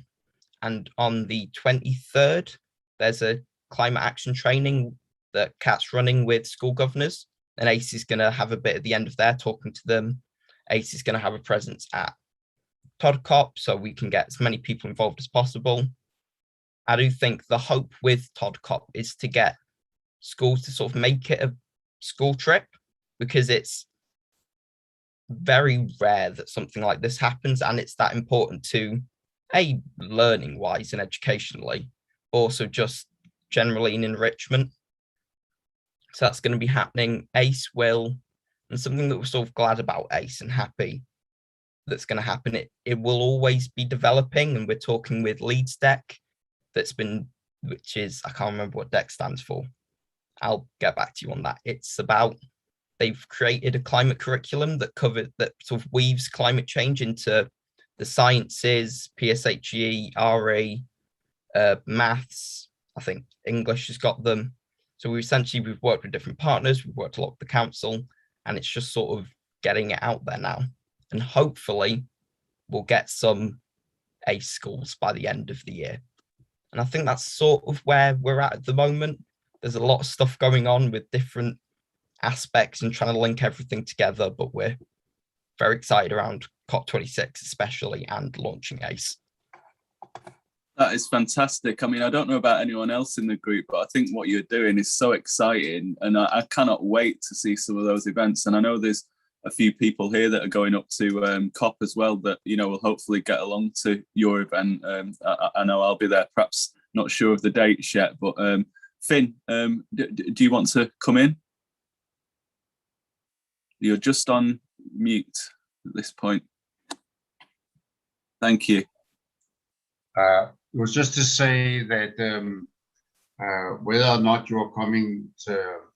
O: And on the 23rd, there's a climate action training that Kat's running with school governors, and ACE is going to have a bit at the end of there talking to them. ACE is going to have a presence at TODCOP so we can get as many people involved as possible. I do think the hope with TODCOP is to get schools to sort of make it a school trip, because it's very rare that something like this happens, and it's that important to learning wise and educationally, also just generally in enrichment. So that's going to be happening. ACE will, and something that we're sort of glad about ACE and happy that's going to happen, it will always be developing, and we're talking with Leeds Deck, which is, I can't remember what DEC stands for. I'll get back to you on that. It's about, they've created a climate curriculum that sort of weaves climate change into the sciences, PSHE, RE, maths, I think English has got them. So we've worked with different partners, we've worked a lot with the council, and it's just sort of getting it out there now. And hopefully we'll get some ACE schools by the end of the year. And I think that's sort of where we're at the moment. There's a lot of stuff going on with different aspects and trying to link everything together, but we're very excited around COP26 especially, and launching ACE.
A: That is fantastic. I mean, I don't know about anyone else in the group, but I think what you're doing is so exciting, and I cannot wait to see some of those events. And I know there's a few people here that are going up to COP as well that, you know, will hopefully get along to your event. I know I'll be there, perhaps not sure of the dates yet, but Finn, do you want to come in? You're just on mute at this point. Thank you.
F: It was just to say that whether or not you're coming to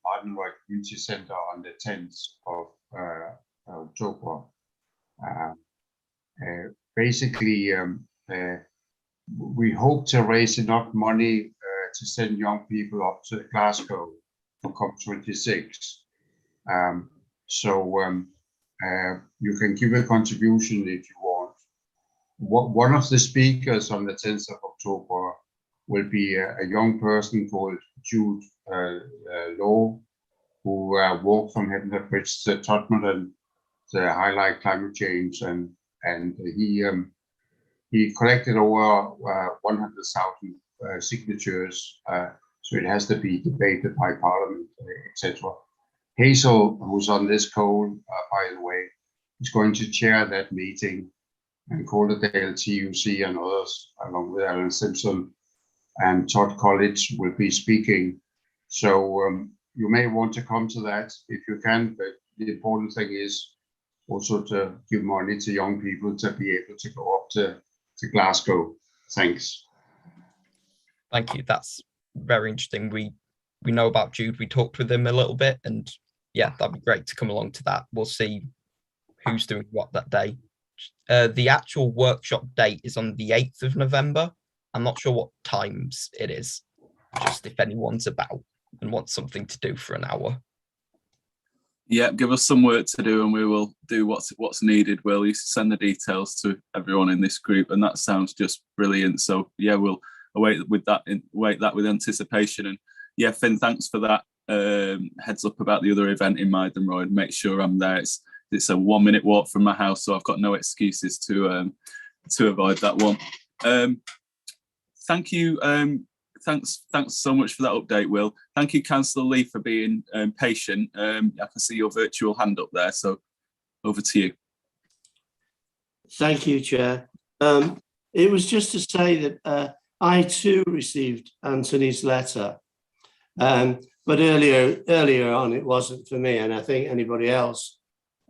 F: Martinroy Community Centre on the 10th of October, basically we hope to raise enough money to send young people up to Glasgow for COP26. You can give a contribution if you want. One of the speakers on the 10th of October will be a young person called Jude Law, who walked from Heaven to Bridge to Tottenham to highlight climate change, and he collected over 100,000 signatures, so it has to be debated by Parliament, etc. Hazel, who's on this call, by the way, is going to chair that meeting, and Calderdale, TUC, and others, along with Alan Simpson and Todd College, will be speaking. So you may want to come to that if you can, but the important thing is also to give money to young people to be able to go up to Glasgow. Thanks.
O: Thank you. That's very interesting. We know about Jude. We talked with him a little bit, and yeah, that'd be great to come along to that. We'll see who's doing what that day. The actual workshop date is on the 8th of November. I'm not sure what times it is, just if anyone's about and wants something to do for an hour.
A: Yeah, give us some work to do and we will do what's needed. Will you send the details to everyone in this group? And that sounds just brilliant. So yeah, we'll await that with anticipation. And yeah, Finn, thanks for that heads up about the other event in Maiden Road. Make sure I'm there. It's a 1-minute walk from my house, so I've got no excuses to avoid that one. Thank you. Thanks so much for that update, Will. Thank you, Councillor Lee, for being patient. I can see your virtual hand up there, so over to you.
R: Thank you, Chair. It was just to say that I too received Anthony's letter, but earlier on it wasn't for me, and I think anybody else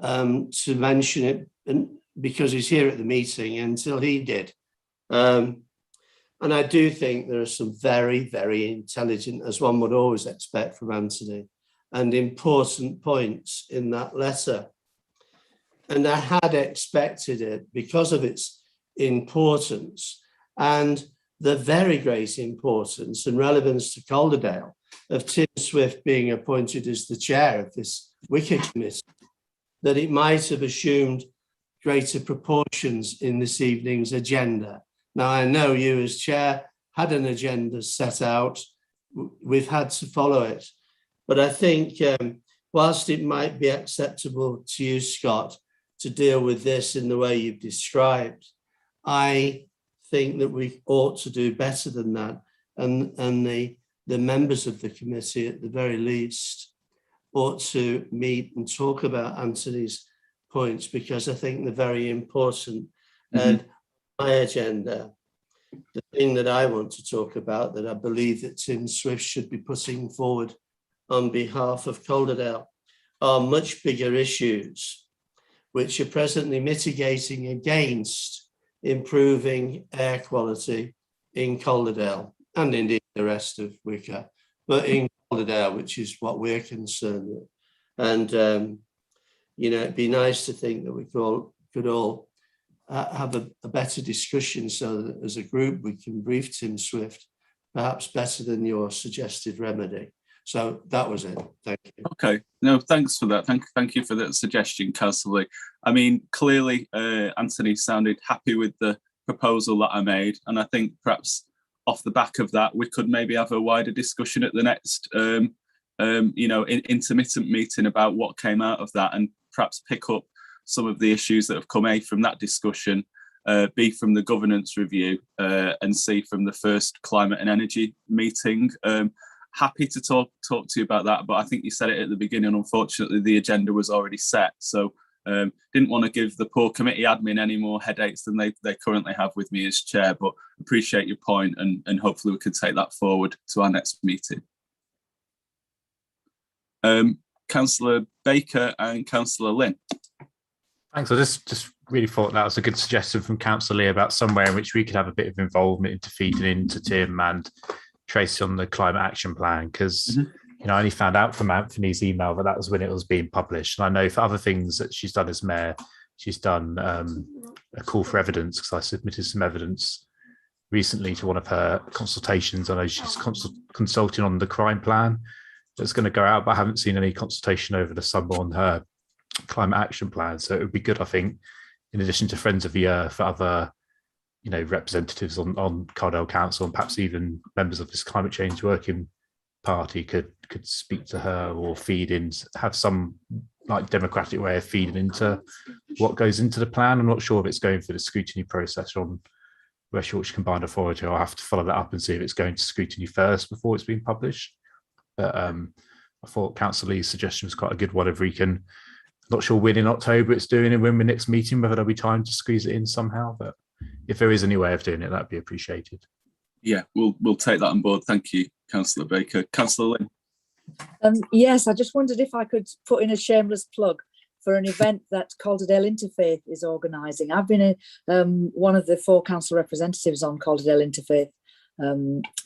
R: to mention it, because he's here at the meeting, until he did. And I do think there are some very, very intelligent, as one would always expect from Anthony, and important points in that letter. And I had expected it because of its importance and the very great importance and relevance to Calderdale of Tim Swift being appointed as the chair of this Wicker Committee, that it might have assumed greater proportions in this evening's agenda. Now, I know you as chair had an agenda set out. We've had to follow it. But I think whilst it might be acceptable to you, Scott, to deal with this in the way you've described, I think that we ought to do better than that. And the members of the committee, at the very least, ought to meet and talk about Anthony's points, because I think they're very important. And my agenda, the thing that I want to talk about, that I believe that Tim Swift should be putting forward on behalf of Calderdale, are much bigger issues which are presently mitigating against improving air quality in Calderdale and indeed the rest of Wicker, but in Calderdale, which is what we're concerned with. And it'd be nice to think that we could all have a better discussion, so that as a group we can brief Tim Swift perhaps better than your suggested remedy. So that was it. Thank you.
A: Okay, no, thanks for that. Thank you for that suggestion, Councillor Lee. I mean, clearly Anthony sounded happy with the proposal that I made, and I think perhaps off the back of that we could maybe have a wider discussion at the next intermittent meeting about what came out of that, and perhaps pick up some of the issues that have come from that discussion, B, from the governance review, and C, from the first climate and energy meeting. Happy to talk to you about that, but I think you said it at the beginning, unfortunately the agenda was already set, so didn't want to give the poor committee admin any more headaches than they currently have with me as chair, but appreciate your point, and hopefully we can take that forward to our next meeting. Councillor Baker and Councillor Lynn.
J: Thanks. I just really thought that was a good suggestion from Councillor Lee about somewhere in which we could have a bit of involvement into feeding into Tim and Tracy on the climate action plan, because I only found out from Anthony's email that was when it was being published. And I know for other things that she's done as mayor, she's done a call for evidence, because I submitted some evidence recently to one of her consultations. I know she's consulting on the crime plan. that's going to go out, but I haven't seen any consultation over the summer on her climate action plan. So it would be good, I think, in addition to Friends of the Earth, other representatives on Calderdale Council and perhaps even members of this climate change working party could speak to her or feed in, have some like democratic way of feeding into what goes into the plan. I'm not sure if it's going through the scrutiny process on West Yorkshire Combined Authority. I'll have to follow that up and see if it's going to scrutiny first before it's been published. But I thought Councillor Lee's suggestion was quite a good one. If we can, not sure when in October it's doing and when we're next meeting, whether there'll be time to squeeze it in somehow. But if there is any way of doing it, that'd be appreciated.
A: Yeah, we'll take that on board. Thank you, Councillor Baker. Councillor Lynn.
M: Yes, I just wondered if I could put in a shameless plug for an event that Calderdale Interfaith is organising. I've been one of the 4 council representatives on Calderdale Interfaith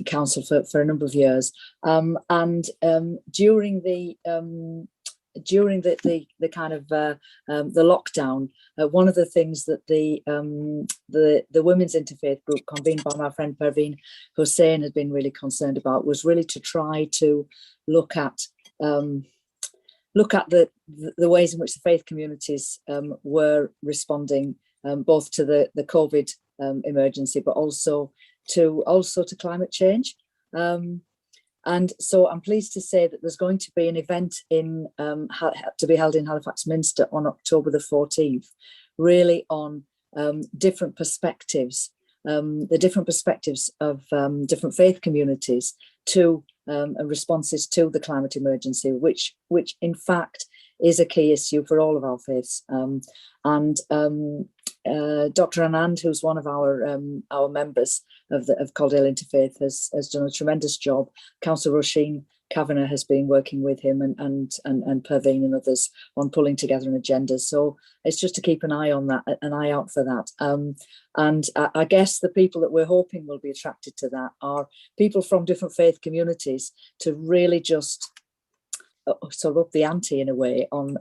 M: Council for a number of years, and during the kind of the lockdown, one of the things that the women's interfaith group convened by my friend Perveen Hussain has been really concerned about was really to try to look at the ways in which the faith communities were responding both to the COVID emergency, but also to climate change. And so I'm pleased to say that there's going to be an event to be held in Halifax Minster on October the 14th, really on different perspectives, the different perspectives of different faith communities to and responses to the climate emergency, which in fact is a key issue for all of our faiths. Dr. Anand, who's one of our members of Calderdale Interfaith, has done a tremendous job. Councillor Roisin Kavanagh has been working with him and Perveen and others on pulling together an agenda. So it's just to keep an eye on that, an eye out for that. And I guess the people that we're hoping will be attracted to that are people from different faith communities to really just sort of up the ante in a way on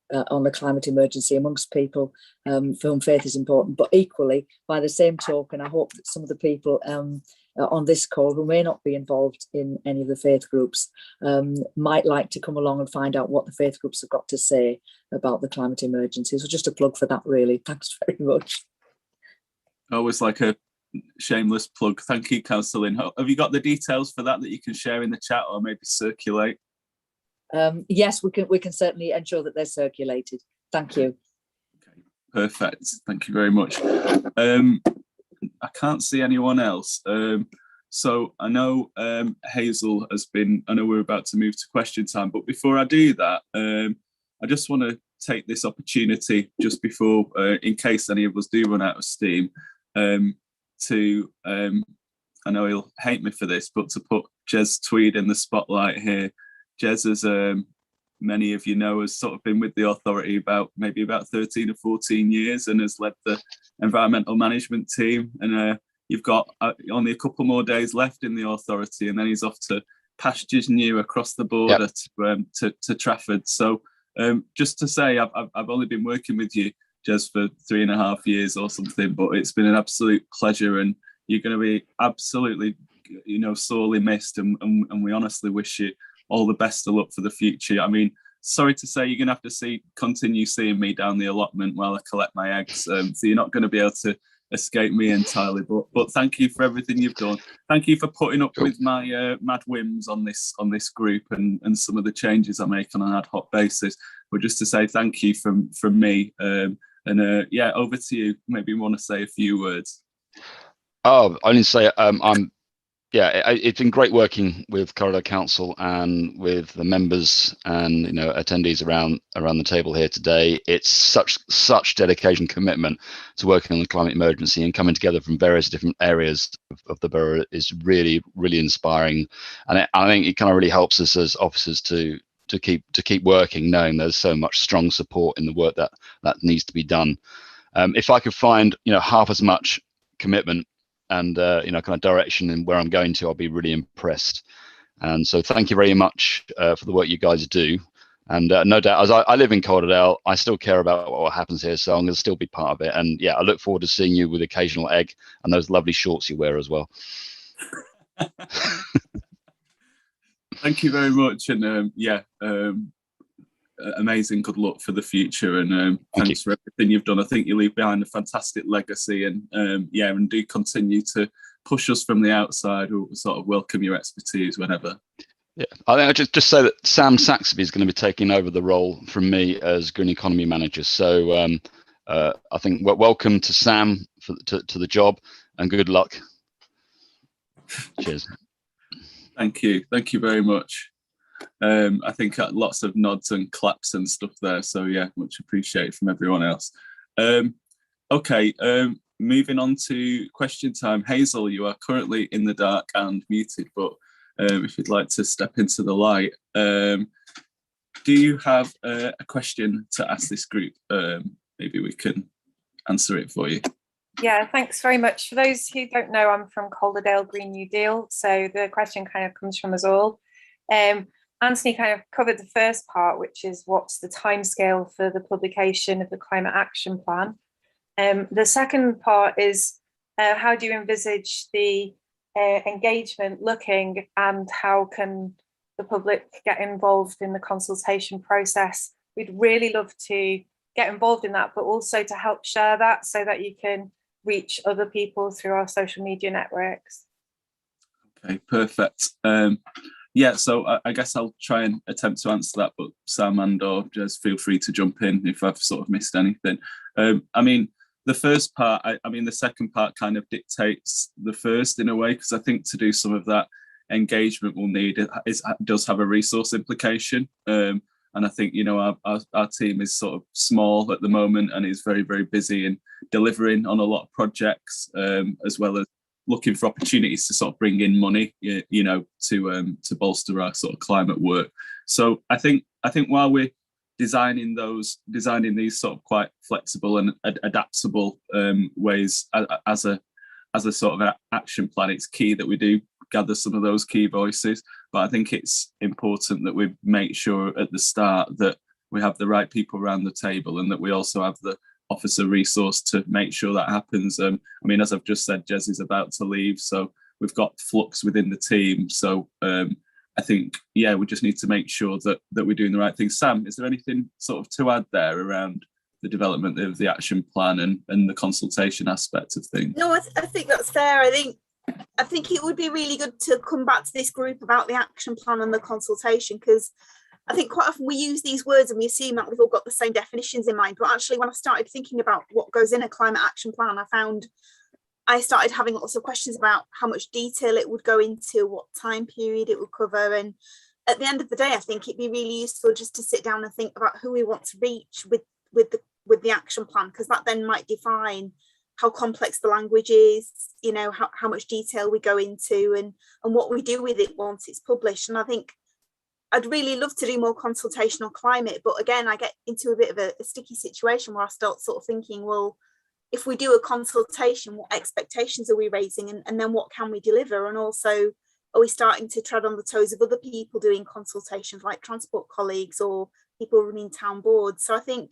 M: the climate emergency amongst people for whom faith is important. But equally, by the same token, I hope that some of the people on this call who may not be involved in any of the faith groups might like to come along and find out what the faith groups have got to say about the climate emergency. So just a plug for that, really. Thanks very much.
A: Always like a shameless plug. Thank you, Councillor Lynn. Have you got the details for that you can share in the chat or maybe circulate?
M: Yes, we can certainly ensure that they're circulated. Thank you.
A: Okay, perfect. Thank you very much. I can't see anyone else. So I know Hazel has been, I know we're about to move to question time, but before I do that, I just want to take this opportunity just before, in case any of us do run out of steam, to, I know he'll hate me for this, but to put Jez Tweed in the spotlight here. Jez, as many of you know, has sort of been with the authority maybe about 13 or 14 years and has led the environmental management team. And you've got only a couple more days left in the authority, and then he's off to pastures new across the border to Trafford. So just to say, I've only been working with you, Jez, for 3.5 years or something, but it's been an absolute pleasure, and you're going to be absolutely, sorely missed, and we honestly wish you all the best of luck for the future. I mean, sorry to say, you're going to have to continue seeing me down the allotment while I collect my eggs. So you're not going to be able to escape me entirely. But thank you for everything you've done. Thank you for putting up with my mad whims on this group and some of the changes I make on an ad hoc basis. But just to say thank you from me. Yeah, over to you. Maybe you want to say a few words.
L: Oh, I didn't say it's been great working with Calderdale Council and with the members and attendees around the table here today. It's such dedication, commitment to working on the climate emergency, and coming together from various different areas of the borough is really, really inspiring. And I think it kind of really helps us as officers to keep working, knowing there's so much strong support in the work that needs to be done. If I could find half as much commitment and kind of direction in where I'm going to, I'll be really impressed. And so thank you very much for the work you guys do. And no doubt, as I live in Calderdale, I still care about what happens here, so I'm going to still be part of it. And yeah, I look forward to seeing you with occasional egg and those lovely shorts you wear as well.
A: Thank you very much, and amazing. Good luck for the future, and thanks for everything you've done. I think you leave behind a fantastic legacy, and and do continue to push us from the outside. We'll sort of welcome your expertise whenever.
L: Yeah, I think I just say that Sam Saxby is going to be taking over the role from me as Green Economy Manager. So I think welcome to Sam to the job, and good luck. Cheers.
A: Thank you very much. I think lots of nods and claps and stuff there. So yeah, much appreciated from everyone else. Okay, moving on to question time. Hazel, you are currently in the dark and muted, but if you'd like to step into the light, do you have a question to ask this group? Maybe we can answer it for you.
S: Yeah, thanks very much. For those who don't know, I'm from Calderdale, Green New Deal. So the question kind of comes from us all. Anthony kind of covered the first part, which is what's the timescale for the publication of the Climate Action Plan. The second part is how do you envisage the engagement looking, and how can the public get involved in the consultation process? We'd really love to get involved in that, but also to help share that so that you can reach other people through our social media networks.
A: Okay, perfect. So I guess I'll try and attempt to answer that, but Sam and or Jez, feel free to jump in if I've sort of missed anything. I mean, the first part, I mean, the second part kind of dictates the first in a way, because I think to do some of that engagement we'll need, it does have a resource implication. And I think, you know, our team is sort of small at the moment and is very, very busy in delivering on a lot of projects, as well as looking for opportunities to sort of bring in money, you know, to bolster our sort of climate work. So I think while we're designing these sort of quite flexible and adaptable ways as a sort of action plan, it's key that we do gather some of those key voices. But I think it's important that we make sure at the start that we have the right people around the table, and that we also have the officer resource to make sure that happens. I mean, as I've just said, Jez is about to leave, so we've got flux within the team. So I think, yeah, we just need to make sure that we're doing the right thing. Sam, is there anything sort of to add there around the development of the action plan and the consultation aspect of things?
D: No, I think that's fair. I think it would be really good to come back to this group about the action plan and the consultation, because I think quite often we use these words and we assume that we've all got the same definitions in mind. But actually, when I started thinking about what goes in a climate action plan, I started having lots of questions about how much detail it would go into, what time period it would cover. And at the end of the day, I think it'd be really useful just to sit down and think about who we want to reach with the action plan, because that then might define how complex the language is, you know, how much detail we go into and what we do with it once it's published. And I think I'd really love to do more consultation on climate, but again, I get into a bit of a sticky situation where I start sort of thinking, well, if we do a consultation, what expectations are we raising, and then what can we deliver? And also, are we starting to tread on the toes of other people doing consultations, like transport colleagues or people running town boards? So I think,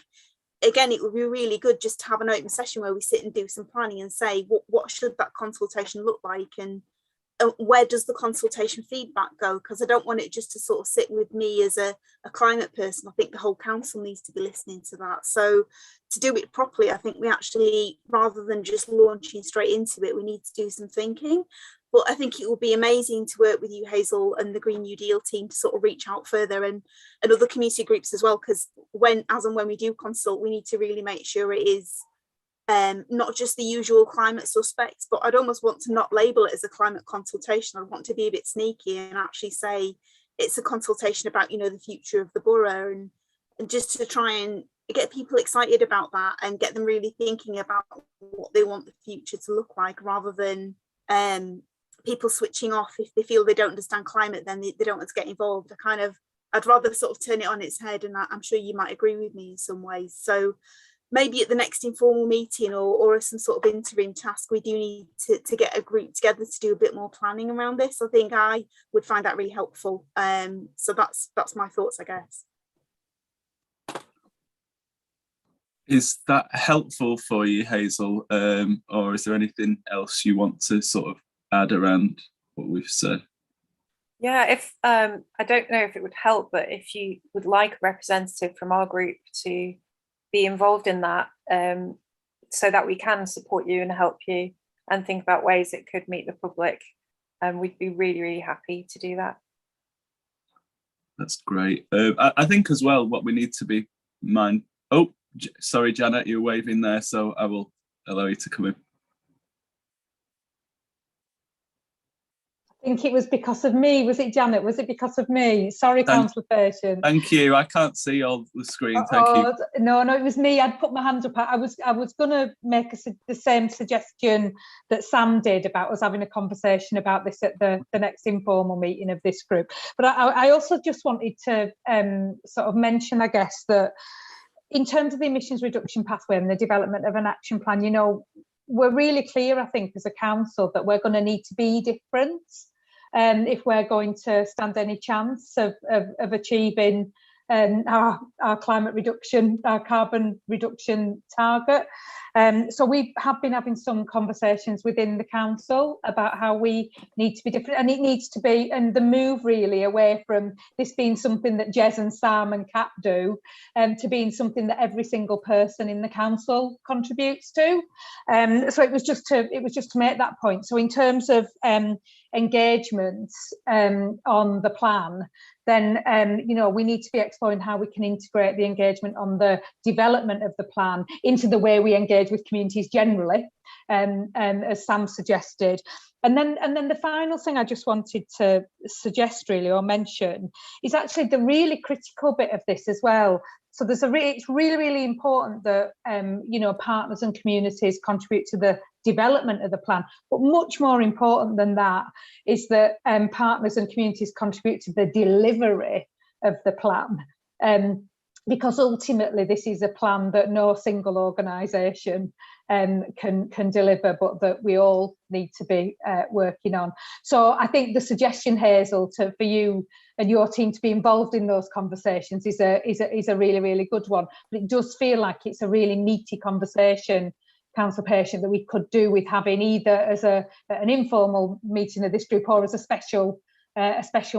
D: again, it would be really good just to have an open session where we sit and do some planning and say, what should that consultation look like, and where does the consultation feedback go? Because I don't want it just to sort of sit with me as a climate person. I think the whole council needs to be listening to that. So to do it properly, I think we actually, rather than just launching straight into it, we need to do some thinking. But I think it will be amazing to work with you, Hazel, and the Green New Deal team to sort of reach out further, and other community groups as well, because when we do consult, we need to really make sure it is not just the usual climate suspects, but I'd almost want to not label it as a climate consultation. I want to be a bit sneaky and actually say it's a consultation about, you know, the future of the borough, and just to try and get people excited about that and get them really thinking about what they want the future to look like, rather than people switching off if they feel they don't understand climate, then they don't want to get involved. I'd rather sort of turn it on its head, and I'm sure you might agree with me in some ways. So maybe at the next informal meeting or some sort of interim task, we do need to get a group together to do a bit more planning around this. I think I would find that really helpful. So that's my thoughts, I guess.
A: Is that helpful for you, Hazel? Or is there anything else you want to sort of add around what we've said?
S: Yeah, if I don't know if it would help, but if you would like a representative from our group to be involved in that, so that we can support you and help you and think about ways it could meet the public, we'd be really, really happy to do that.
A: That's great. I think as well, what we need to be mind. Oh, sorry, Janet, you're waving there, so I will allow you to come in.
K: I think it was because of me. Was it Janet? Was it because of me? Sorry, Councillor Patience.
A: Thank you. I can't see all the screen. Thank you.
K: No, it was me. I'd put my hand up. I was going to make the same suggestion that Sam did about us having a conversation about this at the next informal meeting of this group. But I also just wanted to sort of mention, I guess, that in terms of the emissions reduction pathway and the development of an action plan, you know, we're really clear, I think, as a council that we're going to need to be different if we're going to stand any chance of achieving our climate reduction, our carbon reduction target. So we have been having some conversations within the council about how we need to be different, and it needs to be, and the move really away from this being something that Jez and Sam and Kat do, to being something that every single person in the council contributes to. So it was just to make that point. So in terms of engagements on the plan, then you know, we need to be exploring how we can integrate the engagement on the development of the plan into the way we engage with communities generally, as Sam suggested. And then the final thing I just wanted to suggest really, or mention, is actually the really critical bit of this as well. So it's really, really important that you know, partners and communities contribute to the development of the plan, but much more important than that is that partners and communities contribute to the delivery of the plan, because ultimately this is a plan that no single organisation can deliver, but that we all need to be working on. So I think the suggestion, Hazel, for you and your team to be involved in those conversations is a really, really good one. But it does feel like it's a really meaty conversation, Councillor Patient, that we could do with having either as an informal meeting of this group or as a special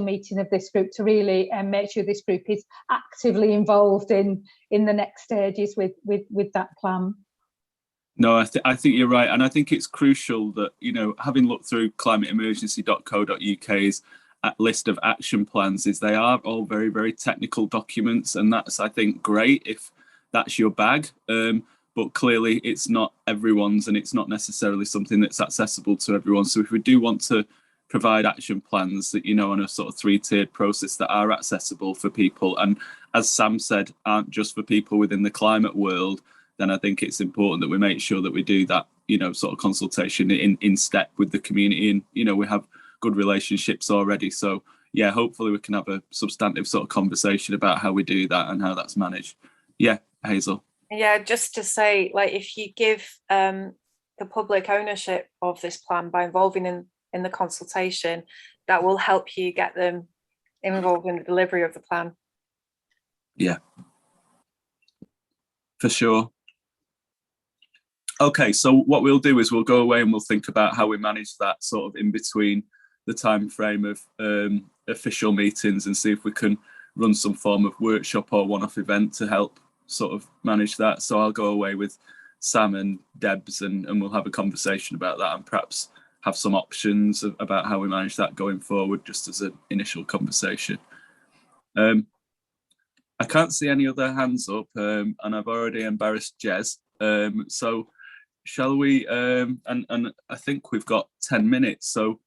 K: meeting of this group to really make sure this group is actively involved in the next stages with that plan.
A: No, I think you're right, and I think it's crucial that, you know, having looked through climateemergency.co.uk's list of action plans, is they are all very, very technical documents, and that's, I think, great if that's your bag. But clearly it's not everyone's, and it's not necessarily something that's accessible to everyone. So if we do want to provide action plans that, you know, on a sort of three-tiered process that are accessible for people, and as Sam said, aren't just for people within the climate world, then I think it's important that we make sure that we do that, you know, sort of consultation in step with the community. And, you know, we have good relationships already. So yeah, hopefully we can have a substantive sort of conversation about how we do that and how that's managed. Yeah, Hazel.
S: Yeah, just to say, like, if you give the public ownership of this plan by involving in the consultation, that will help you get them involved in the delivery of the plan.
A: Yeah, for sure. Okay, so what we'll do is we'll go away and we'll think about how we manage that sort of in between the time frame of official meetings, and see if we can run some form of workshop or one-off event to help sort of manage that. So I'll go away with Sam and Debs and we'll have a conversation about that, and perhaps have some options about how we manage that going forward, just as an initial conversation. I can't see any other hands up, and I've already embarrassed Jez. So shall we, and I think we've got 10 minutes, so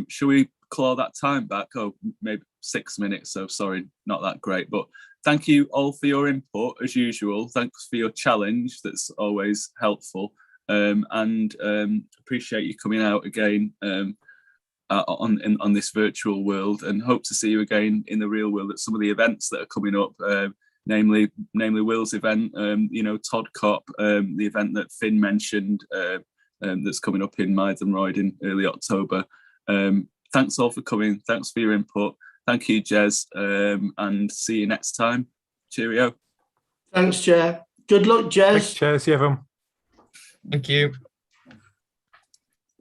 A: shall we claw that time back? Oh, maybe 6 minutes, so sorry, not that great, but thank you all for your input as usual. Thanks for your challenge, that's always helpful, and appreciate you coming out again on this virtual world, and hope to see you again in the real world at some of the events that are coming up, namely Will's event, you know, Todd Cop, the event that Finn mentioned, that's coming up in Mythenroyd in early October. Thanks all for coming. Thanks for your input. Thank you, Jez, and see you next time. Cheerio.
R: Thanks, Chair. Good luck, Jez.
J: Cheers, everyone.
O: Thank you.